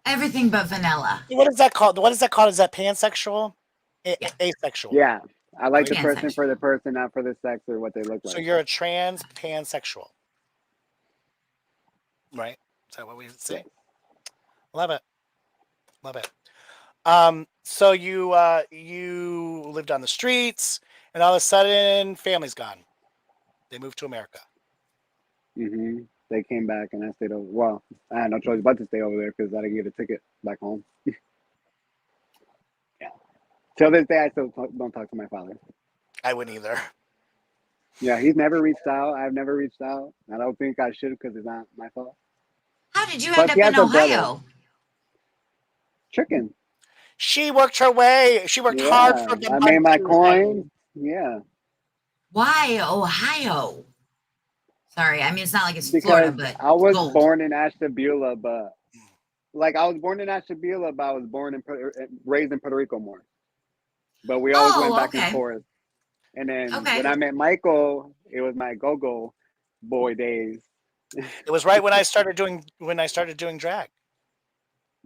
Everything but vanilla. What is that called? What is that called? Is that pansexual? Yeah. Asexual. Yeah, I like the Okay. person for Pansexual. the person, not for the sex or what they look So like. you're a trans pansexual, right? Is that what we Yes. say? Love it. Love it. So you lived on the streets, and all of a sudden, family's gone. They moved to America. They came back and I stayed over. Well, I had no choice but to stay over there because I didn't get a ticket back home. Yeah. Till this day, I still don't talk to my father. I wouldn't either. Yeah, he's never reached out. I've never reached out. I don't think I should because it's not my fault. How did you Plus, end he up in has a brother. Ohio? Chicken. She worked her way. She worked hard Yeah, for the I made my money. coins. Yeah, Why Ohio? Sorry, I mean it's not like it's Florida, because but I was gold. born in Ashtabula, but I was born in Ashtabula, but I was raised in Puerto Rico more. But we always went Oh, back and okay. forth. And then Okay. when I met Michael, it was my go-go boy days. It was right when I started doing drag.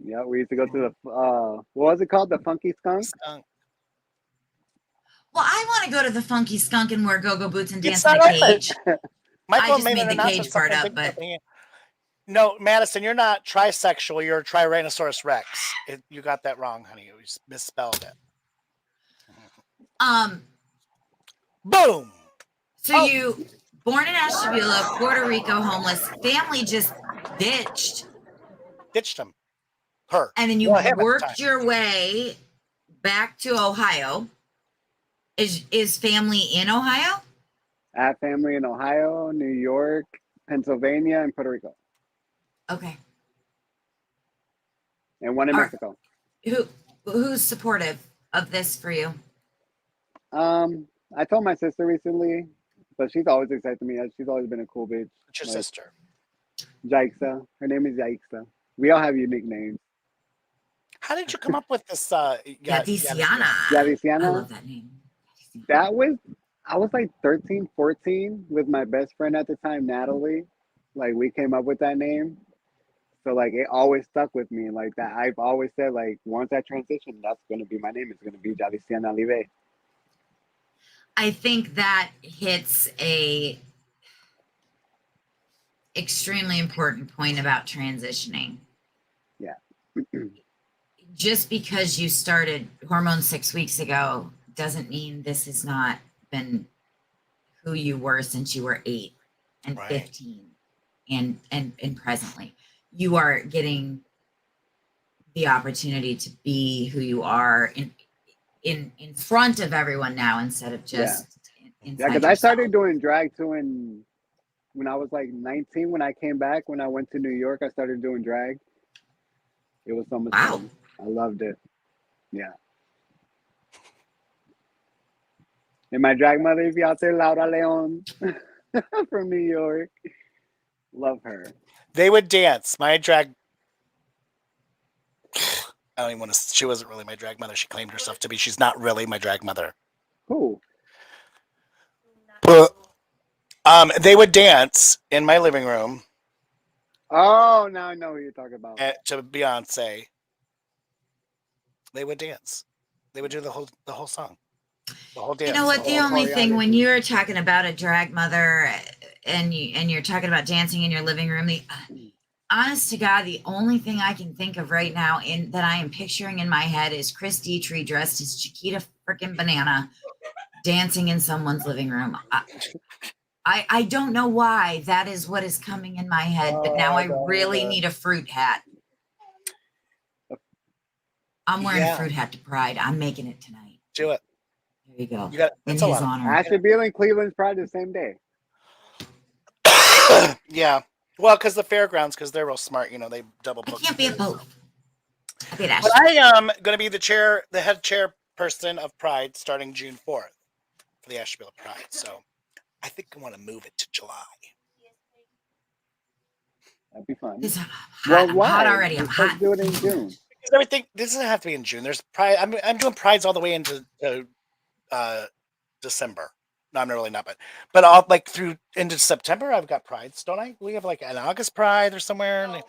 Yeah, we used to go to the what was it called? The Funky Skunk? Skunk. Well, I want to go to the Funky Skunk and wear go-go boots and It's dance in not a open. cage. Michael I just made made an the announcement. cage part Something up, big but happening. No, Madison, you're not trisexual. You're a Tyrannosaurus Rex. You got that wrong, honey. You misspelled it. Boom. So you born in Ashtabula, Puerto Rico, homeless, family just ditched him. Her. And then you Well, him at the worked time. your way back to Ohio. Is family in Ohio? I have family in Ohio, New York, Pennsylvania, and Puerto Rico. Okay. And one in Mexico. Who's supportive of this for you? I told my sister recently, but she's always excited me. She's always been a cool bitch. What's your sister? Yaixa. Her name is Yaixa. We all have unique names. How did you come up with this? Yadiciana. Yadiciana. I love that name. I was like 13, 14 with my best friend at the time, Natalie. Like we came up with that name. So like it always stuck with me. Like that I've always said like once I transition, that's gonna be my name. It's gonna be Yadiciana Live. I think that hits a extremely important point about transitioning. Yeah. Just because you started hormones 6 weeks ago doesn't mean this has not been who you were since you were 8 and 15 and presently. You are getting the opportunity to be who you are in front of everyone now instead of just inside because yourself. I started doing drag too when I was like 19. When I came back, when I went to New York, I started doing drag. It was so much fun. I loved it. Yeah. And my drag mother, if you out there, Laura Leon from New York, love her. They would dance. My drag. I don't even want to. She wasn't really my drag mother. She claimed herself to be. She's not really my drag mother. Who? They would dance in my living room. Oh, now I know who you're talking about. To Beyonce. They would dance. They would do the whole song. The whole dance. You know what? The only thing when you're talking about a drag mother and you're talking about dancing in your living room, the honest to God, the only thing I can think of right now that I am picturing in my head is Chris Dietrich dressed as Chiquita freaking Banana dancing in someone's living room. I don't know why that is what is coming in my head, but now I really need a fruit hat. I'm wearing a fruit hat to Pride. I'm making it tonight. Do it. There you go. You got in his honor. Ashley Beal and Cleveland's Pride the same day. Yeah. Well, because the fairgrounds, because they're real smart, they double book. I can't be a both. But I am going to be the head chairperson of Pride starting June 4th for the Asheville Pride. So I think I want to move it to July. That'd be fun. It's hot already. I'm hot. Do it in June. Because everything. This doesn't have to be in June. There's Pride. I'm doing Prides all the way into December. No, I'm really not, but all through into September, I've got Prides, don't I? We have an August Pride or somewhere,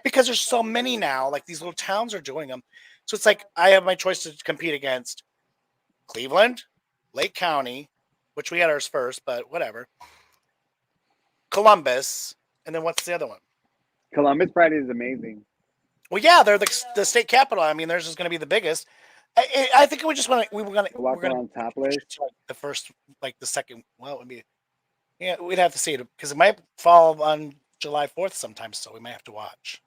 because there's so many now. These little towns are doing them, so it's I have my choice to compete against Cleveland, Lake County, which we had ours first, but whatever. Columbus, and then what's the other one? Columbus Pride is amazing. Well, yeah, they're the state capital. I mean, theirs is going to be the biggest. I think we just want to. We were going to walk around topless. The first, the second. Well, it would be. Yeah, we'd have to see it because it might fall on July 4th sometimes, so we might have to watch.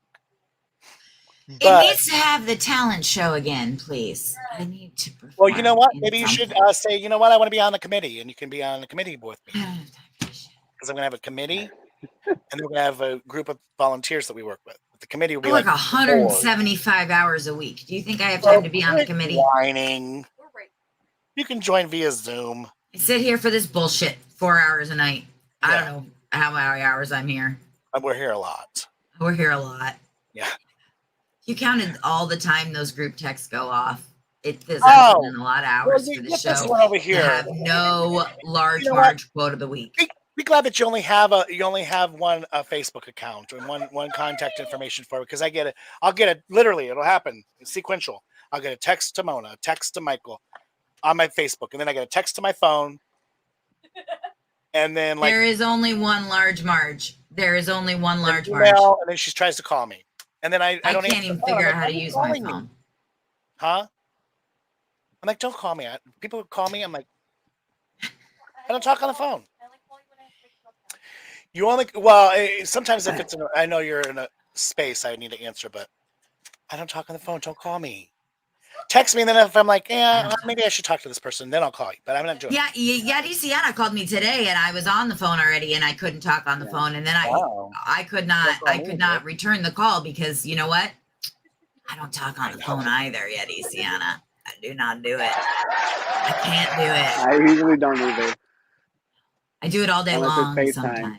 It needs to have the talent show again, please. I need to. Well, you know what? Maybe you should say, you know what? I want to be on the committee, and you can be on the committee with me because I'm going to have a committee, and then we're going to have a group of volunteers that we work with. The committee will be like 175 hours a week. Do you think I have time to be on the committee? Whining. You can join via Zoom. I sit here for this bullshit 4 hours a night. Yeah. I don't know how many hours I'm here. We're here a lot. We're here a lot. Yeah. You counted all the time those group texts go off. It does a lot of hours for the show. This one over here. To have no large quote of the week. Be glad that you only have one Facebook account and one contact information for it, because I'll get it literally. It'll happen. It's sequential. I'll get a text to Mona, a text to Michael on my Facebook, and then I get a text to my phone. And then there is only one large Marge. There is only one large Marge. And then she tries to call me, and then I don't can't even figure out how to use my phone. Huh? I'm like, don't call me. People call me. I'm like, I don't talk on the phone. You only sometimes if I know you're in a space, I need to answer, but I don't talk on the phone. Don't call me. Text me, and then if I'm like, maybe I should talk to this person, then I'll call you. But I'm not doing. Yeah, Yadiciana called me today, and I was on the phone already, and I couldn't talk on the phone, and then I could not return the call because you know what? I don't talk on the phone either, Yadiciana. I do not do it. I can't do it. I usually don't either. I do it all day long sometimes.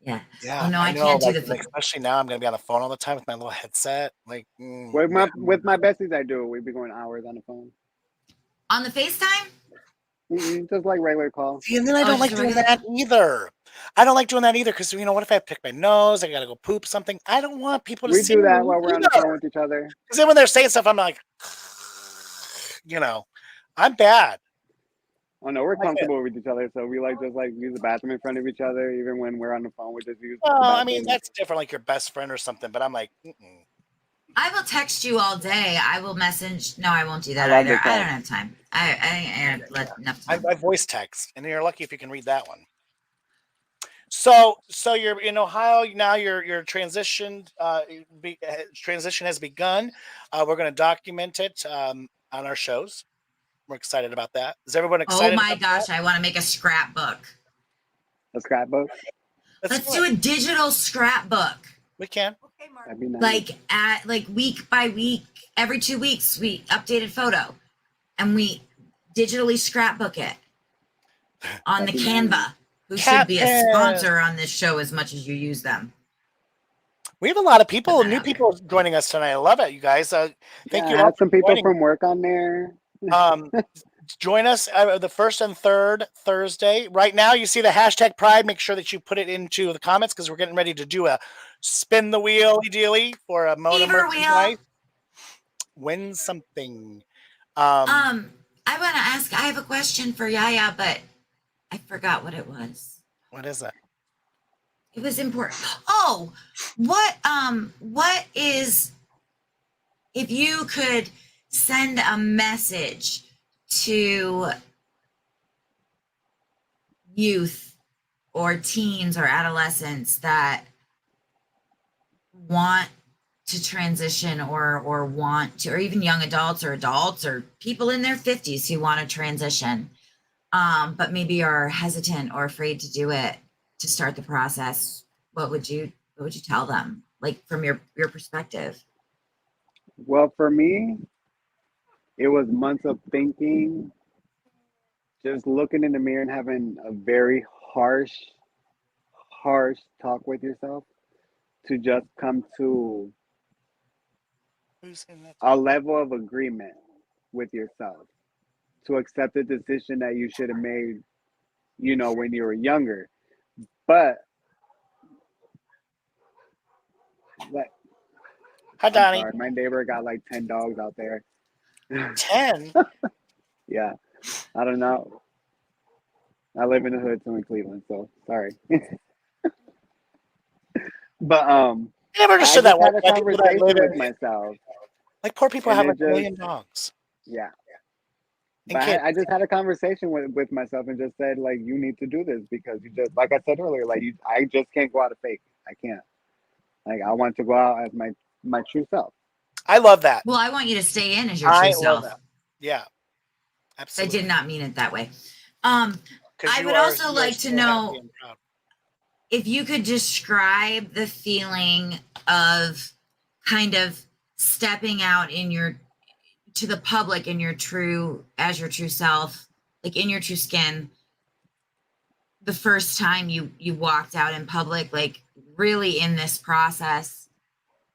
Yeah. Oh, no, I can't do the especially now. I'm gonna be on the phone all the time with my little headset. With my besties, I do it. We'd be going hours on the phone. On the FaceTime? Just like regular calls. And then I don't like doing that either. I don't like doing that either because what if I pick my nose? I gotta go poop something. I don't want people to see. We do that while we're on the phone with each other. Because then when they're saying stuff, I'm like, I'm bad. Oh no, we're comfortable with each other, so we like just like use the bathroom in front of each other. Even when we're on the phone, we just use Well, the I mean, bathroom. that's different, like your best friend or something. But I'm like, mm-mm. I will text you all day. I will message. No, I won't do that I love either. the I don't text. have time. I have enough time. I voice text, and you're lucky if you can read that one. So you're in Ohio now. Your transition transition has begun. We're going to document it on our shows. We're excited about that. Is everyone Oh excited? my about gosh, that? I want to make a scrapbook. A scrapbook. Let's do a digital scrapbook. We can. That'd be nice. Like week by week, every 2 weeks, we update a photo, and we digitally scrapbook it on the Canva. Who should be a sponsor on this show as much as you use them. We have a lot of people, new people joining us tonight. I love it, you guys. Thank you. I all had some for people joining. from work on there. Join us the first and third Thursday. Right now, you see the hashtag Pride. Make sure that you put it into the comments because we're getting ready to do a spin the wheel dealy for a Mona merchandise. Win something. I want to ask. I have a question for Yaya, but I forgot what it was. What is it? It was important. Oh, what is, if you could send a message to youth or teens or adolescents that want to transition or want to, or even young adults or people in their 50s who want to transition, but maybe are hesitant or afraid to do it, to start the process, what would you tell them, like from your perspective? Well, for me, it was months of thinking, just looking in the mirror and having a very harsh talk with yourself to just come to a level of agreement with yourself, to accept the decision that you should have made, when you were younger. But like, hi Donnie. Sorry, my neighbor got like 10 dogs out there. 10? Yeah, I don't know. I live in the hood, so in Cleveland, so sorry. But I never understood that. Had a Why people that conversation live with in, myself. like poor people And have it like a million just- dogs. Yeah. And But kids. I just had a conversation with myself and just said, like, you need to do this because you just, like I said earlier, like I just can't go out of fake. I can't. Like, I want to go out as my true self. I love that. Well, I want you to stay in as your I true love self. that. Yeah, absolutely. I did not mean it that way. I would also like to know if you could describe the feeling of kind of stepping out to the public in your true self, like in your true skin, the first time you walked out in public, like really in this process.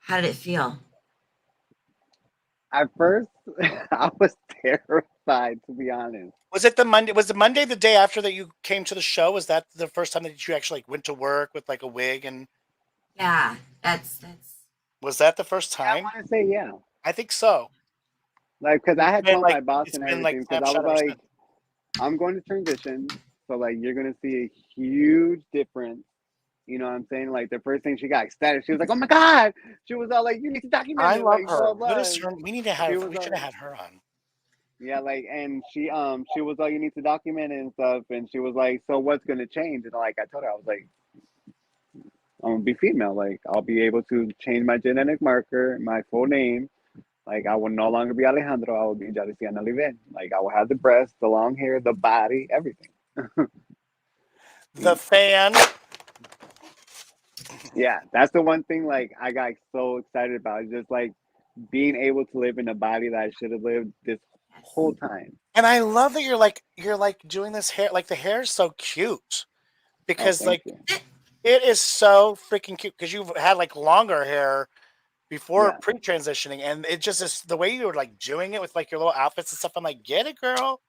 How did it feel? At first, I was terrified, to be honest. Was it the Monday? Was the Monday the day after that you came to the show? Was that the first time that you actually like, went to work with like a wig and? Yeah, that's. Was that the first time? I want to say yeah. I think so. Like, because I had told my boss it's and been, like, everything, because I was snapshot ever like, I'm going to transition, so like you're gonna see a huge difference. You know what I'm saying? Like the first thing she got ecstatic, she was like, "Oh my god!" She was all like, "You need to document I it." love Like, her. blah, blah. What is her? We need to have. She We was should have had her on. Yeah, like, and she was like, "You need to document it and stuff," and she was like, "So what's gonna change?" And like I told her, I was like, "I'm gonna be female. Like I'll be able to change my genetic marker, my full name. Like I will no longer be Alejandro. I will be Yadiciana Oliven. Like I will have the breasts, the long hair, the body, everything." The fan. Yeah, that's the one thing like I got so excited about. Just like being able to live in a body that I should have lived this whole time. And I love that you're like doing this hair. Like the hair is so cute because thank like it is so freaking cute because you've had like longer hair before pre-transitioning, and it just is the way you were like doing it with like your little outfits and stuff. I'm like, get it, girl.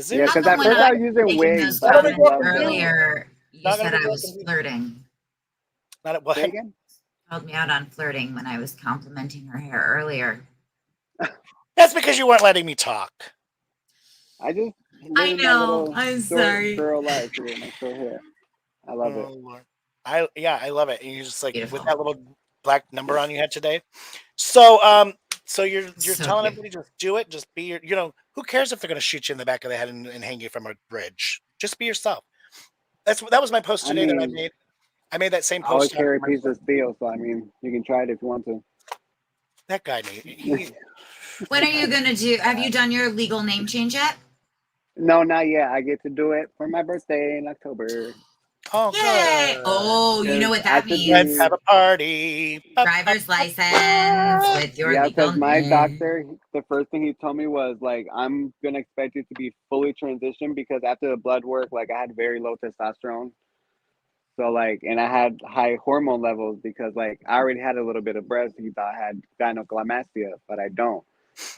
Yeah, because at first I was using wigs. But I love earlier, you said I was flirting. Not at what? Called me out on flirting when I was complimenting her hair earlier. That's because you weren't letting me talk. I just living my little short girl life here, my short hair. I love it. Lord. I love it. And you're just like Beautiful. with that little black number on your head today. So so you're So telling cute. everybody just do it, just be your who cares if they're gonna shoot you in the back of the head and hang you from a bridge? Just be yourself. That was my post I today that I mean, made. I made that same I always post on carry a my piece of steel, so I mean, you can try it if you want to. that guy When are you gonna do? Have you done your legal name change yet? No, not yet. I get to do it for my birthday in October. Oh, Yay! good. Oh, you know what I that should Let's means. have a party. Driver's license with your Yeah, legal because my name. doctor, the first thing he told me was like, I'm gonna expect you to be fully transitioned because after the blood work, like I had very low testosterone. So like, and I had high hormone levels because like I already had a little bit of breast. He thought I had gynecomastia, but I don't.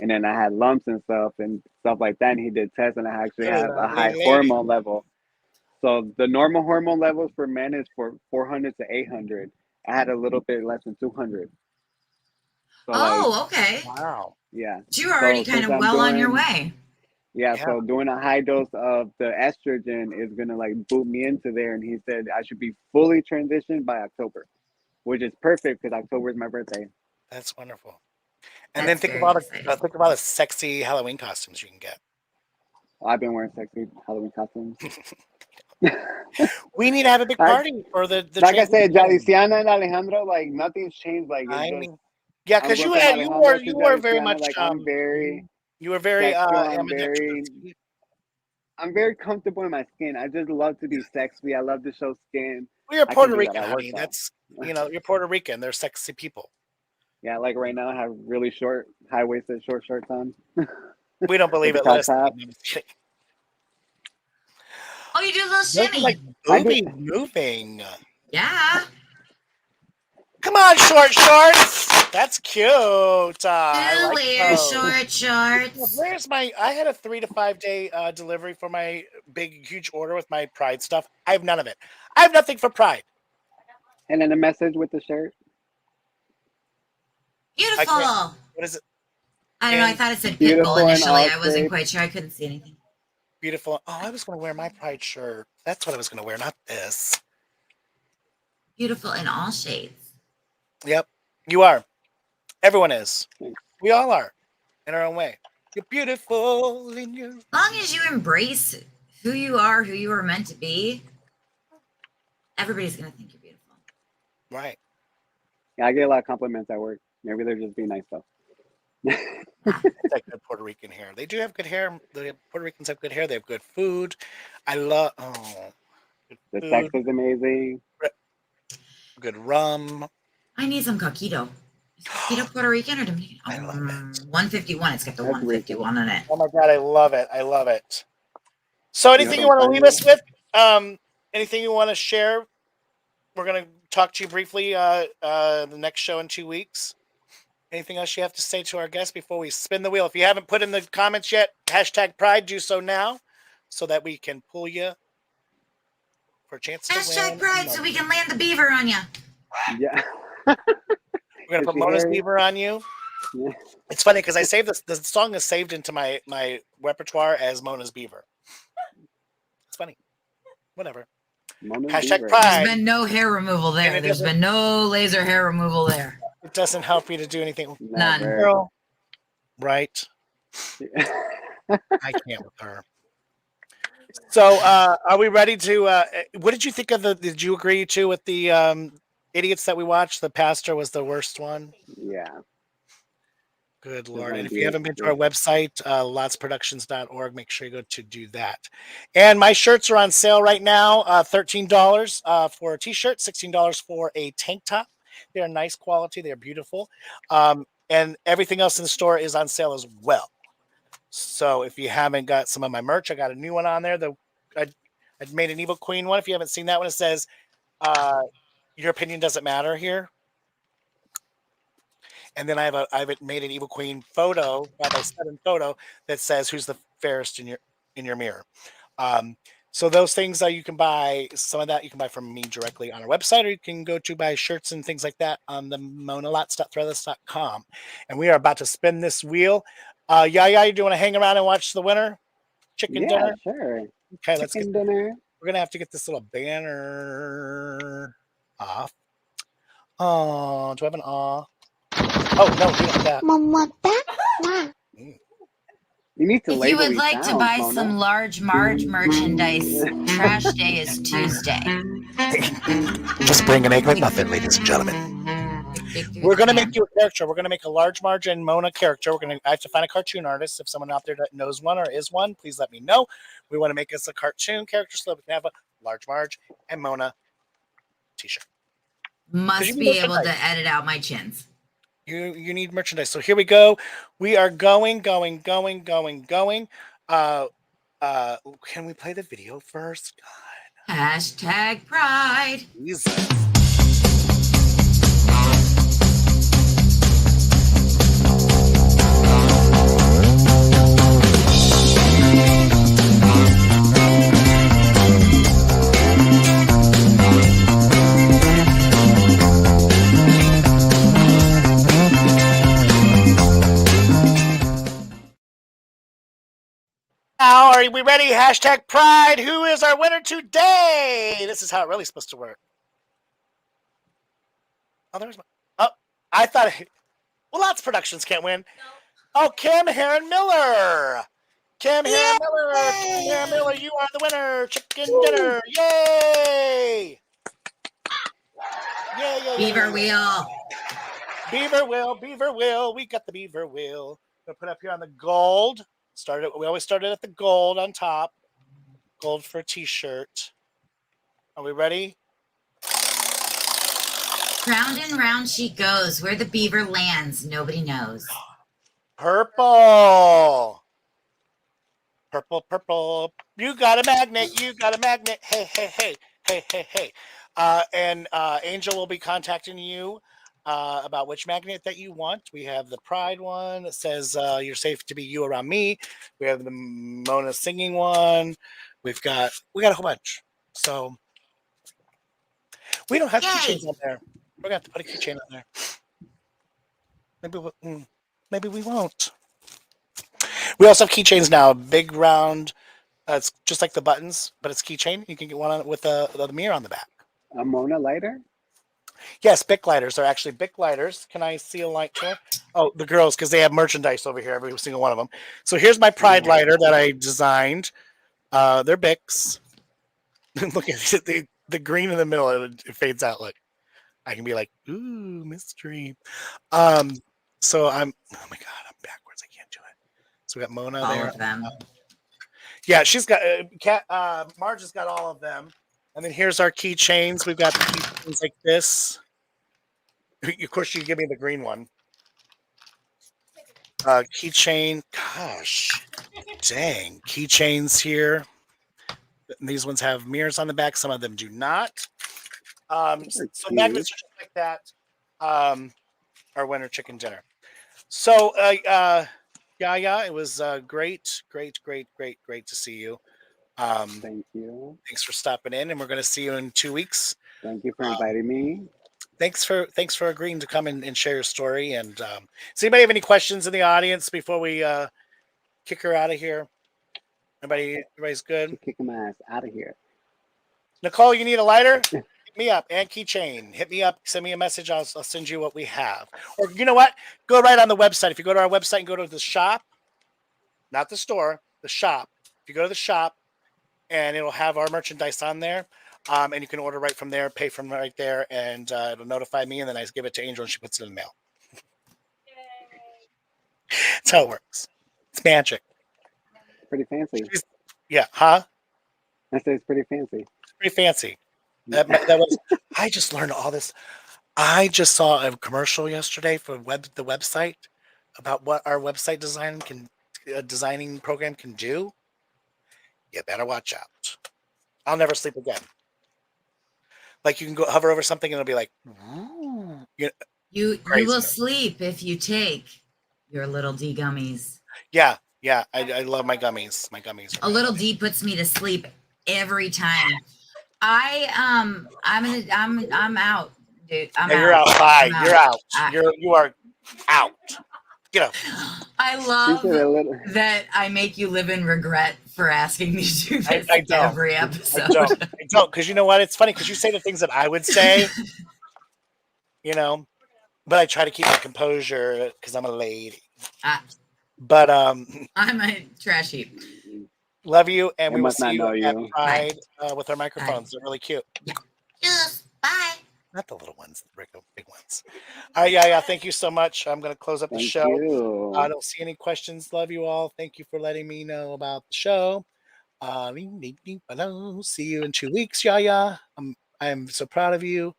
And then I had lumps and stuff like that. And he did tests, and I actually have a Lovely high lady. hormone level. So the normal hormone levels for men is for 400 to 800. I had a little bit less than 200. So like, Oh, okay. Wow. yeah. So you're already So kind since of I'm well on your doing, way. yeah, Yeah. so doing a high dose of the estrogen is gonna like boot me into there. And he said I should be fully transitioned by October, which is perfect because October is my birthday. That's wonderful. And then That's very exciting. think of all the sexy Halloween costumes you can get. I've been wearing sexy Halloween costumes. We need to have a big I, party for the like I transition said, wedding. Yadiciana and Alejandro, like nothing's changed. Like it's I just mean, yeah, I'm because going from Alejandro to you were very Yadiciana. much Like I'm very you were very sexual. ambidextrous. I'm very comfortable in my skin. I just love to be sexy. I love to show skin. Well, you're I can Puerto do that Rican, at work honey. though. That's you're Puerto Rican. They're sexy people. Yeah, like right now I have really short, high waisted short shorts on We don't with believe the it. Let crop us see. top. I'm just kidding. Oh, you do a little Those are like shimmy. I do. boobies moving. Yeah. Come on, short shorts. That's cute. I Do like wear those. short shorts. Where's my? I had a 3 to 5 day delivery for my big huge order with my Pride stuff. I have none of it. I have nothing for Pride. And then a message with the shirt. I can't. Beautiful. What is it? I don't know. I And thought it said pitbull Beautiful in initially. all I wasn't shapes. quite sure. I couldn't see anything. beautiful. Oh, I was going to wear my Pride shirt. That's what I was going to wear, not this. Beautiful in all shades. Yep, you are. Everyone is. We all are, in our own way. You're beautiful in your. As long as you embrace who you are meant to be, everybody's gonna think you're beautiful. Right. Yeah, I get a lot of compliments at work. Maybe they're just being nice though. It's like good Puerto Rican hair. They do have good hair. The Puerto Ricans have good hair. They have good food. I love. Oh, good The food. sex is amazing. Good rum. I need some coquito. Is coquito Puerto Rican or Dominican? I love it. 151. It's got the That's 151 in it. Oh my god, I love it. I love it. So, anything you don't want to find leave us with? Anything you want to share? We're gonna talk to you briefly. The next show in 2 weeks. Anything else you have to say to our guests before we spin the wheel? If you haven't put in the comments yet, hashtag Pride, do so now, so that we can pull you for a chance to win. Hashtag Pride so we can land the beaver on you. Yeah. We're gonna Is put she Mona's hairy? Beaver on you. Yeah. It's funny because I saved this. The song is saved into my repertoire as Mona's Beaver. It's funny. Whatever. Mona's Hashtag Beaver. Pride. There's been no hair removal And there. it There's doesn't- been no laser hair removal there. It doesn't help you to do anything. None. Never. Girl. Right. I can't with her. So, are we ready to? What did you think of the? Did you agree to with the idiots that we watched? The pastor was the worst one. Yeah. Good There's Lord. no And if you deal. haven't been to our website, lotsproductions.org, make sure you go to do that. And my shirts are on sale right now. $13 for a t-shirt, $16 for a tank top. They're nice quality. They're beautiful. And everything else in the store is on sale as well. So if you haven't got some of my merch, I got a new one on there. I made an Evil Queen one. If you haven't seen that one, it says, your opinion doesn't matter here. And then I've made an Evil Queen photo by my 7 photo that says who's the fairest in your mirror. So those things you can buy. Some of that you can buy from me directly on our website, or you can go to buy shirts and things like that on the monalots.threadless.com. And we are about to spin this wheel. Yeah, you do want to hang around and watch the winner? Chicken Yeah, dinner. sure. Okay, let's get. Chicken dinner. We're gonna have to get this little banner off. Oh, do I have an aw? Oh no, we don't have that. You need to If you label would these like to sounds, buy Mona. some large Marge merchandise, trash day is Tuesday. Just bring an egg McMuffin, ladies and gentlemen. We're gonna make you a character. We're gonna make a large Marge and Mona character. I have to find a cartoon artist. If someone out there that knows one or is one, please let me know. We want to make us a cartoon character so that we can have a large Marge and Mona t-shirt. Must be able to edit out my chins. You need merchandise. So here we go. We are going. Can we play the video first? God. Hashtag pride. Jesus. Now, are we ready? Hashtag pride. Who is our winner today? This is how it really supposed to work. Oh, there's my. Oh, I thought. Well, lots of productions can't win. Oh, Kim Heron Miller. Kim Heron Miller, you are the winner. Chicken dinner. Yay! Yay! Beaver wheel. Beaver wheel. We got the beaver wheel. We'll put up here on the gold. We always started at the gold on top. Gold for a t-shirt. Are we ready? Round and round she goes. Where the beaver lands, nobody knows. Purple. You got a magnet. Hey. And Angel will be contacting you about which magnet that you want. We have the Pride one that says you're safe to be you around me. We have the Mona singing one. We got a whole bunch. So we don't have keychains on there. We're gonna have to put a keychain on there. Maybe we won't. We also have keychains now. Big round. It's just like the buttons, but it's keychain. You can get one on with the mirror on the back. A Mona lighter? Yes, Bic lighters. They're actually Bic lighters. Can I see a light here? Oh, the girls, because they have merchandise over here, every single one of them. So here's my Pride lighter that I designed. They're Bics. Look at it. The green in the middle, it fades out. Look, I can be like, ooh, mystery. So I'm, oh my God, I'm backwards. I can't do it. So we got Mona all there. Of them. Yeah, she's got, Marge has got all of them. And then here's our keychains. We've got keychains like this. Of course, you give me the green one. Keychain. Gosh, dang. Keychains here. And these ones have mirrors on the back. Some of them do not. So magnets are just like that. Our winter chicken dinner. So, yeah, it was great to see you. Thank you. Thanks for stopping in, and we're going to see you in 2 weeks. Thank you for inviting me. Thanks for agreeing to come and share your story. And does anybody have any questions in the audience before we kick her out of here? Everybody's good? Kicking my ass out of here. Nicole, you need a lighter? Hit me up. And keychain. Hit me up. Send me a message. I'll send you what we have. Or you know what? Go right on the website. If you go to our website and go to the shop, not the store, the shop. If you go to the shop, and it'll have our merchandise on there. And you can order right from there, pay from right there, and it'll notify me, and then I give it to Angel, and she puts it in the mail. That's how it works. It's magic. Pretty fancy. Yeah, huh? I say it's pretty fancy. It's pretty fancy. That was. I just learned all this. I just saw a commercial yesterday for the website about what our website designing program can do. You better watch out. I'll never sleep again. Like you can go hover over something and it'll be like, ooh. You will sleep if you take your little D gummies. Yeah. I love my gummies. My gummies. A little D puts me to sleep every time. I'm out, dude. You're out. Bye. You're out. You are out. Get up. I love that I make you live in regret for asking me to do this I don't. every episode. I don't, because you know what? It's funny because you say the things that I would say, but I try to keep my composure because I'm a lady. But I'm a trash heap. Love you, and They we will must see not you know at you. Pride with our microphones. They're really cute. Just bye. Not the little ones, the big ones. All right, yeah. Thank you so much. I'm going to close up the Thank show. you. I don't see any questions. Love you all. Thank you for letting me know about the show. See you in 2 weeks, yeah. I'm so proud of you.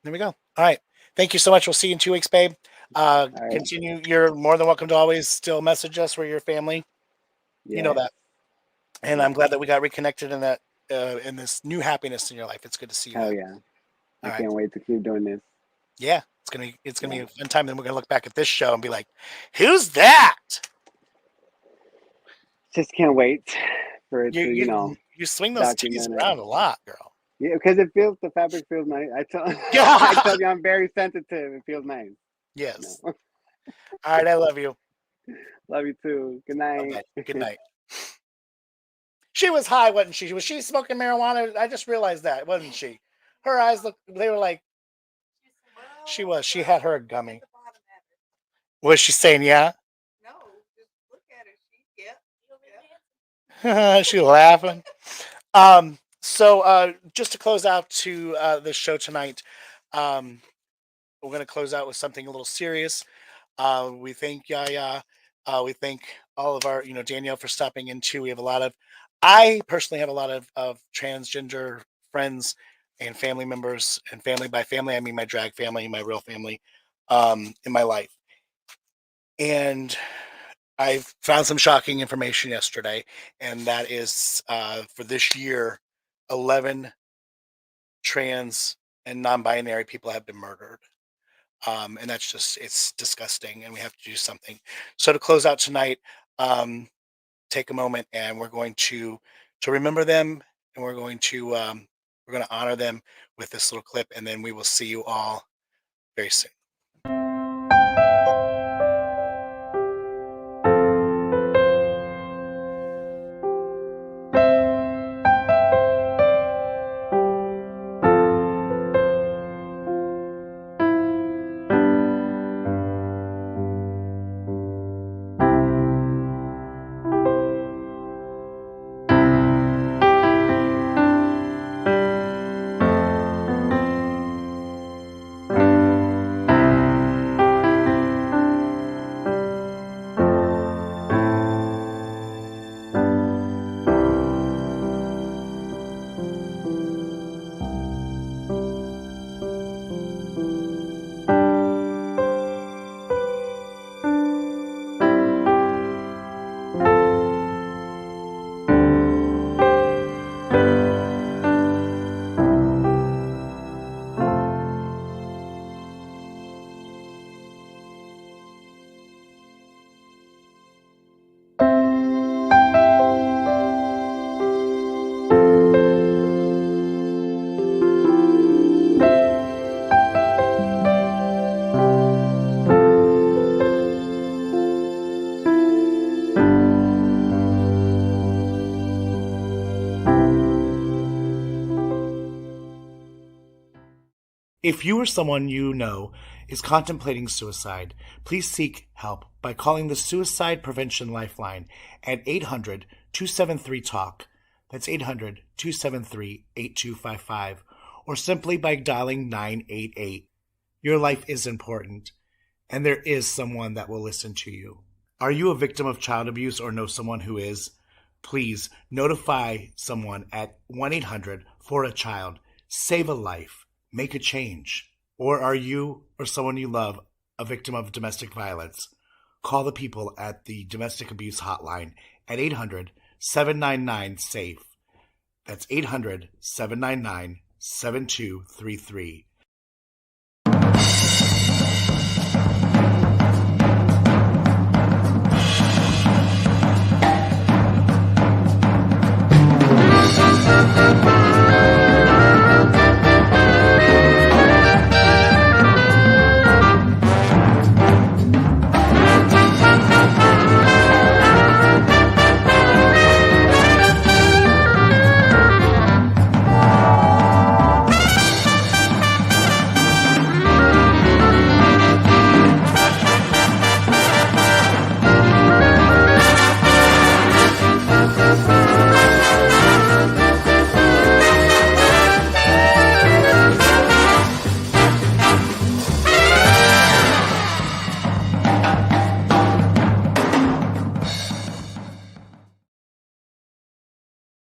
There we go. All right. Thank you so much. We'll see you in 2 weeks, babe. Continue. You're more than welcome to always still message us. We're your family. Yes. You know that. And I'm glad that we got reconnected in that in this new happiness in your life. It's good to see you. Hell yeah. I can't wait to keep doing this. Yeah. It's gonna be a fun time. Then we're gonna look back at this show and be like, who's that? Just can't wait for it to, you swing those titties around a lot, girl. Yeah, because the fabric feels nice. I told you I'm very sensitive. It feels nice. Yes. All right, I love you. Love you too. Good night. Okay. Good night. She was high, wasn't she? Was she smoking marijuana? I just realized that, wasn't she? Her eyes they were like, she was. She had her gummy. Was she saying, yeah? No, just look at her. She laughing. So just to close out to the show tonight, we're going to close out with something a little serious. We thank Yaya. We thank all of our, Danielle for stopping in too. I personally have a lot of transgender friends and family members, and family by family, I mean my drag family, my real family, in my life. And I found some shocking information yesterday, and that is for this year, 11 trans and non-binary people have been murdered. And that's it's disgusting, and we have to do something. So to close out tonight, take a moment, and we're going to remember them, and we're going to honor them with this little clip, and then we will see you all very soon. If you or someone you know is contemplating suicide, please seek help by calling the Suicide Prevention Lifeline at 800-273-TALK. That's 800-273-8255. Or simply by dialing 988. Your life is important, and there is someone that will listen to you. Are you a victim of child abuse or know someone who is? Please notify someone at 1-800-for-a-child. Save a life. Make a change. Or are you or someone you love a victim of domestic violence? Call the people at the Domestic Abuse Hotline at 800-799-SAFE. That's 800-799-7233.